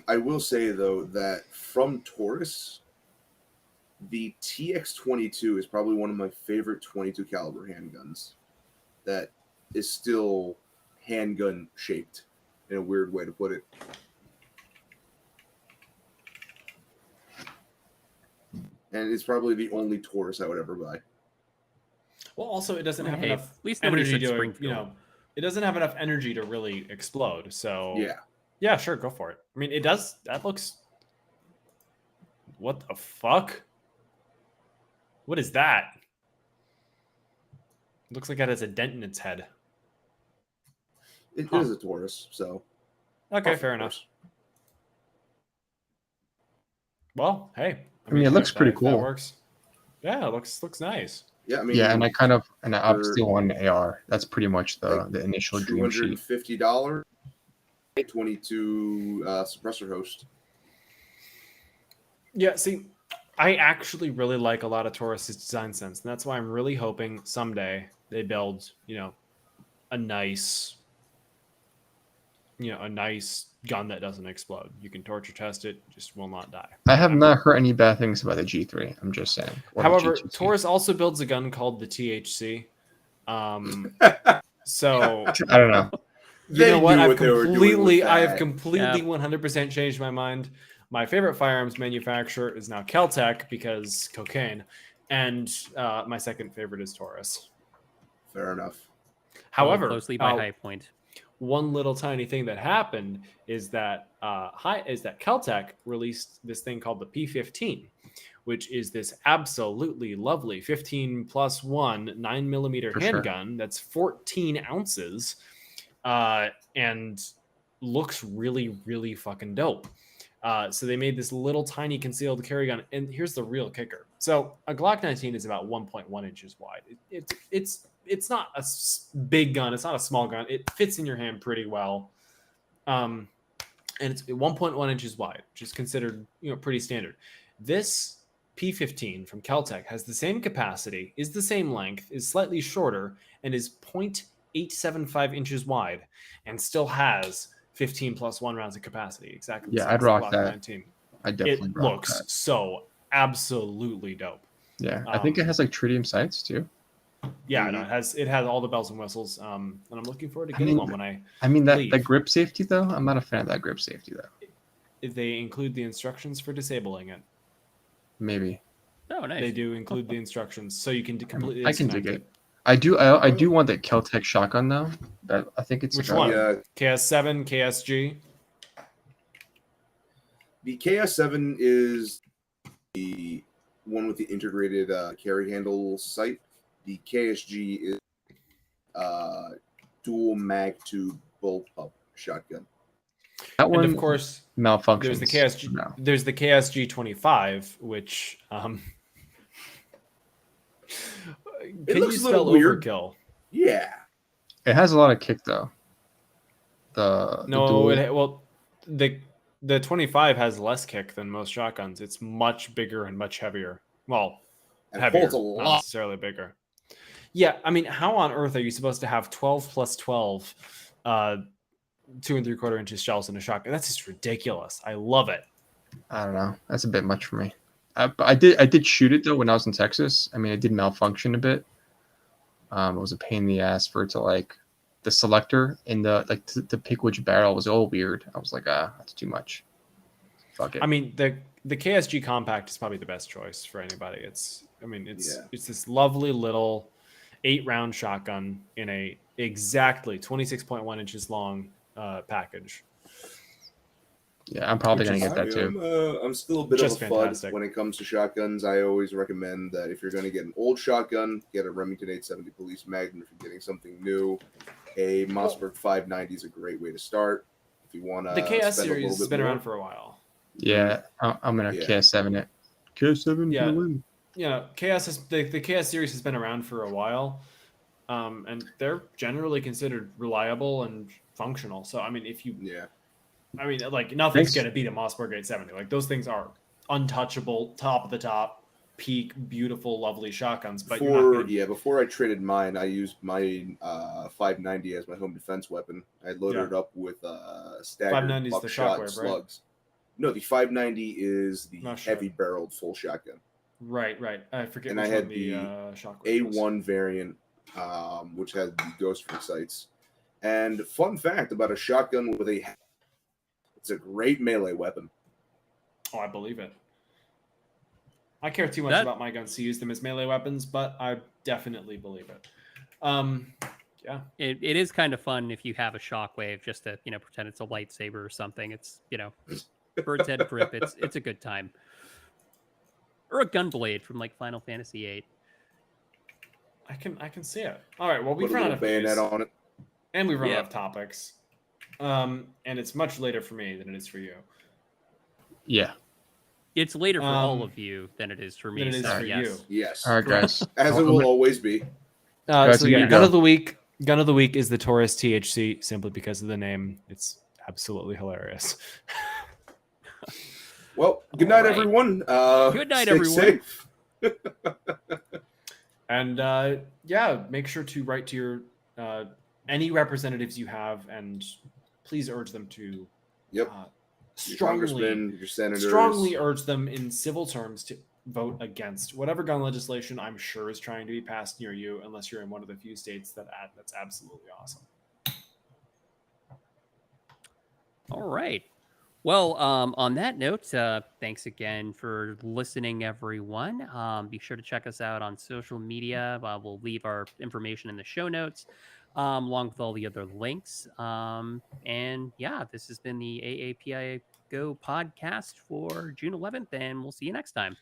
I will say though that from Taurus, the TX22 is probably one of my favorite 22 caliber handguns. That is still handgun shaped in a weird way to put it. And it's probably the only Taurus I would ever buy. Well, also it doesn't have Hey, enough at least nobody energy said to, Springfield. it doesn't have enough energy to really explode. So Yeah. sure, go for it. I mean, it does. That looks. What the fuck? What is that? Looks like it has a dent in its head. It Huh. is a Taurus, so. Okay, Of fair enough. course. Well, hey. I mean, it looks if pretty that cool. works. Yeah, it looks nice. Yeah, I mean, Yeah, and I for still want an AR. That's pretty much the like initial dream sheet. $250, 22 suppressor host. Yeah, see, I actually really like a lot of Taurus's design sense, and that's why I'm really hoping someday they build, a nice, a nice gun that doesn't explode. You can torture test it, just will not die. I have not heard any bad things about the G3. I'm just saying. Or the However, G2C. Taurus also builds a gun called the THC. So I don't know. you know what? Knew I've what they were doing with I have that. completely 100% changed my mind. My favorite firearms manufacturer is now Keltec because cocaine, and my second favorite is Taurus. Fair enough. However, closely by High Point. one little tiny thing that happened is that Keltec released this thing called the P15, which is this absolutely lovely 15+1 9mm For sure. handgun that's 14 ounces and looks really, really fucking dope. So they made this little tiny concealed carry gun, and here's the real kicker. So a Glock 19 is about 1.1 inches wide. It's not a big gun. It's not a small gun. It fits in your hand pretty well. And it's 1.1 inches wide, which is considered, pretty standard. This P15 from Keltec has the same capacity, is the same length, is slightly shorter, and is 0.875 inches wide, and still has 15+1 rounds of capacity. Exactly. Yeah, I'd rock that. 19. I definitely It rock looks that. so absolutely dope. Yeah, I think it has like tritium sights too. Yeah, no, it has all the bells and whistles. And I'm looking forward to getting mean, one when I that grip safety though. I'm not a fan of that grip safety though. if they include the instructions for disabling it. Maybe. Oh, nice. They do include the instructions, so you can completely. I can dig disconnect it. I do want that Keltec shotgun though. That I think it's Which about- one? Yeah. KS7, KSG. The KS7 is the one with the integrated carry handle sight. The KSG is dual mag tube bullpup shotgun. That one, And of course, malfunctions. there's the KSG. No. There's the KSG 25, which It can looks you a little spell weird. overkill? Yeah. It has a lot of kick though. The dual- The 25 has less kick than most shotguns. It's much bigger and much heavier. Well, And heavier, holds a not lot. necessarily bigger. Yeah, I mean, how on earth are you supposed to have 12 plus 12, 2 3/4 inches shells in a shotgun? That's just ridiculous. I love it. I don't know. That's a bit much for me. I did shoot it though when I was in Texas. I mean, it did malfunction a bit. It was a pain in the ass for it to like the selector in the like to pick which barrel was all weird. I was like, that's too much. Fuck it. I mean, the KSG Compact is probably the best choice for anybody. It's this lovely little 8-round shotgun in a exactly 26.1 inches long package. Yeah, I'm probably gonna get that too. I'm still a bit Just of a FUD fantastic. when it comes to shotguns. I always recommend that if you're going to get an old shotgun, get a Remington 870 Police Magnum. If you're getting something new, a Mossberg 590 is a great way to start. If you want to, The KS series has been around for a while. Yeah, I'm gonna Yeah. KS7 it. KS7 Yeah. gonna win. Yeah, the KS series has been around for a while, and they're generally considered reliable and functional. So I mean, like nothing's Thanks. gonna beat a Mossberg 870. Like those things are untouchable, top of the top, peak, beautiful, lovely shotguns. But before I traded mine, I used my 590 as my home defense weapon. I loaded it up with staggered 590 is the buckshot shockwave, right? slugs. No, the 590 is the Not sure. heavy-barreled full shotgun. right. I forget. And which I had one the shockwave was. A1 variant, which had the ghost free sights. And fun fact about a shotgun with it's a great melee weapon. Oh, I believe it. I care too much about my guns to use them as melee weapons, but I definitely believe it. Yeah. It is kind of fun if you have a shockwave just to, pretend it's a lightsaber or something. It's, bird's head grip. It's a good time. Or a gunblade from like Final Fantasy VIII. I can see it. All right. Well, we've Put a run out little of bayonet news, on it. and we've run out of topics. And it's much later for me than it is for you. Yeah. It's later for all Um, of you than it is for me. than it is so for yes. you. Yes. All right, guys. As it I'm will gonna- always be. Guys, So I'm yeah, gonna gun go. of the week. Gun of the week is the Taurus THC, simply because of the name. It's absolutely hilarious. Well, good All night, right. everyone. Good night, Stay everyone. safe. And yeah, make sure to write to your any representatives you have, and please urge them to Yep. Your strongly congressmen, your senators. strongly urge them in civil terms to vote against whatever gun legislation I'm sure is trying to be passed near you, unless you're in one of the few states that's absolutely awesome. All right. Well, on that note, thanks again for listening, everyone. Be sure to check us out on social media. We'll leave our information in the show notes, along with all the other links. And yeah, this has been the AAPI Go podcast for June 11th, and we'll see you next time.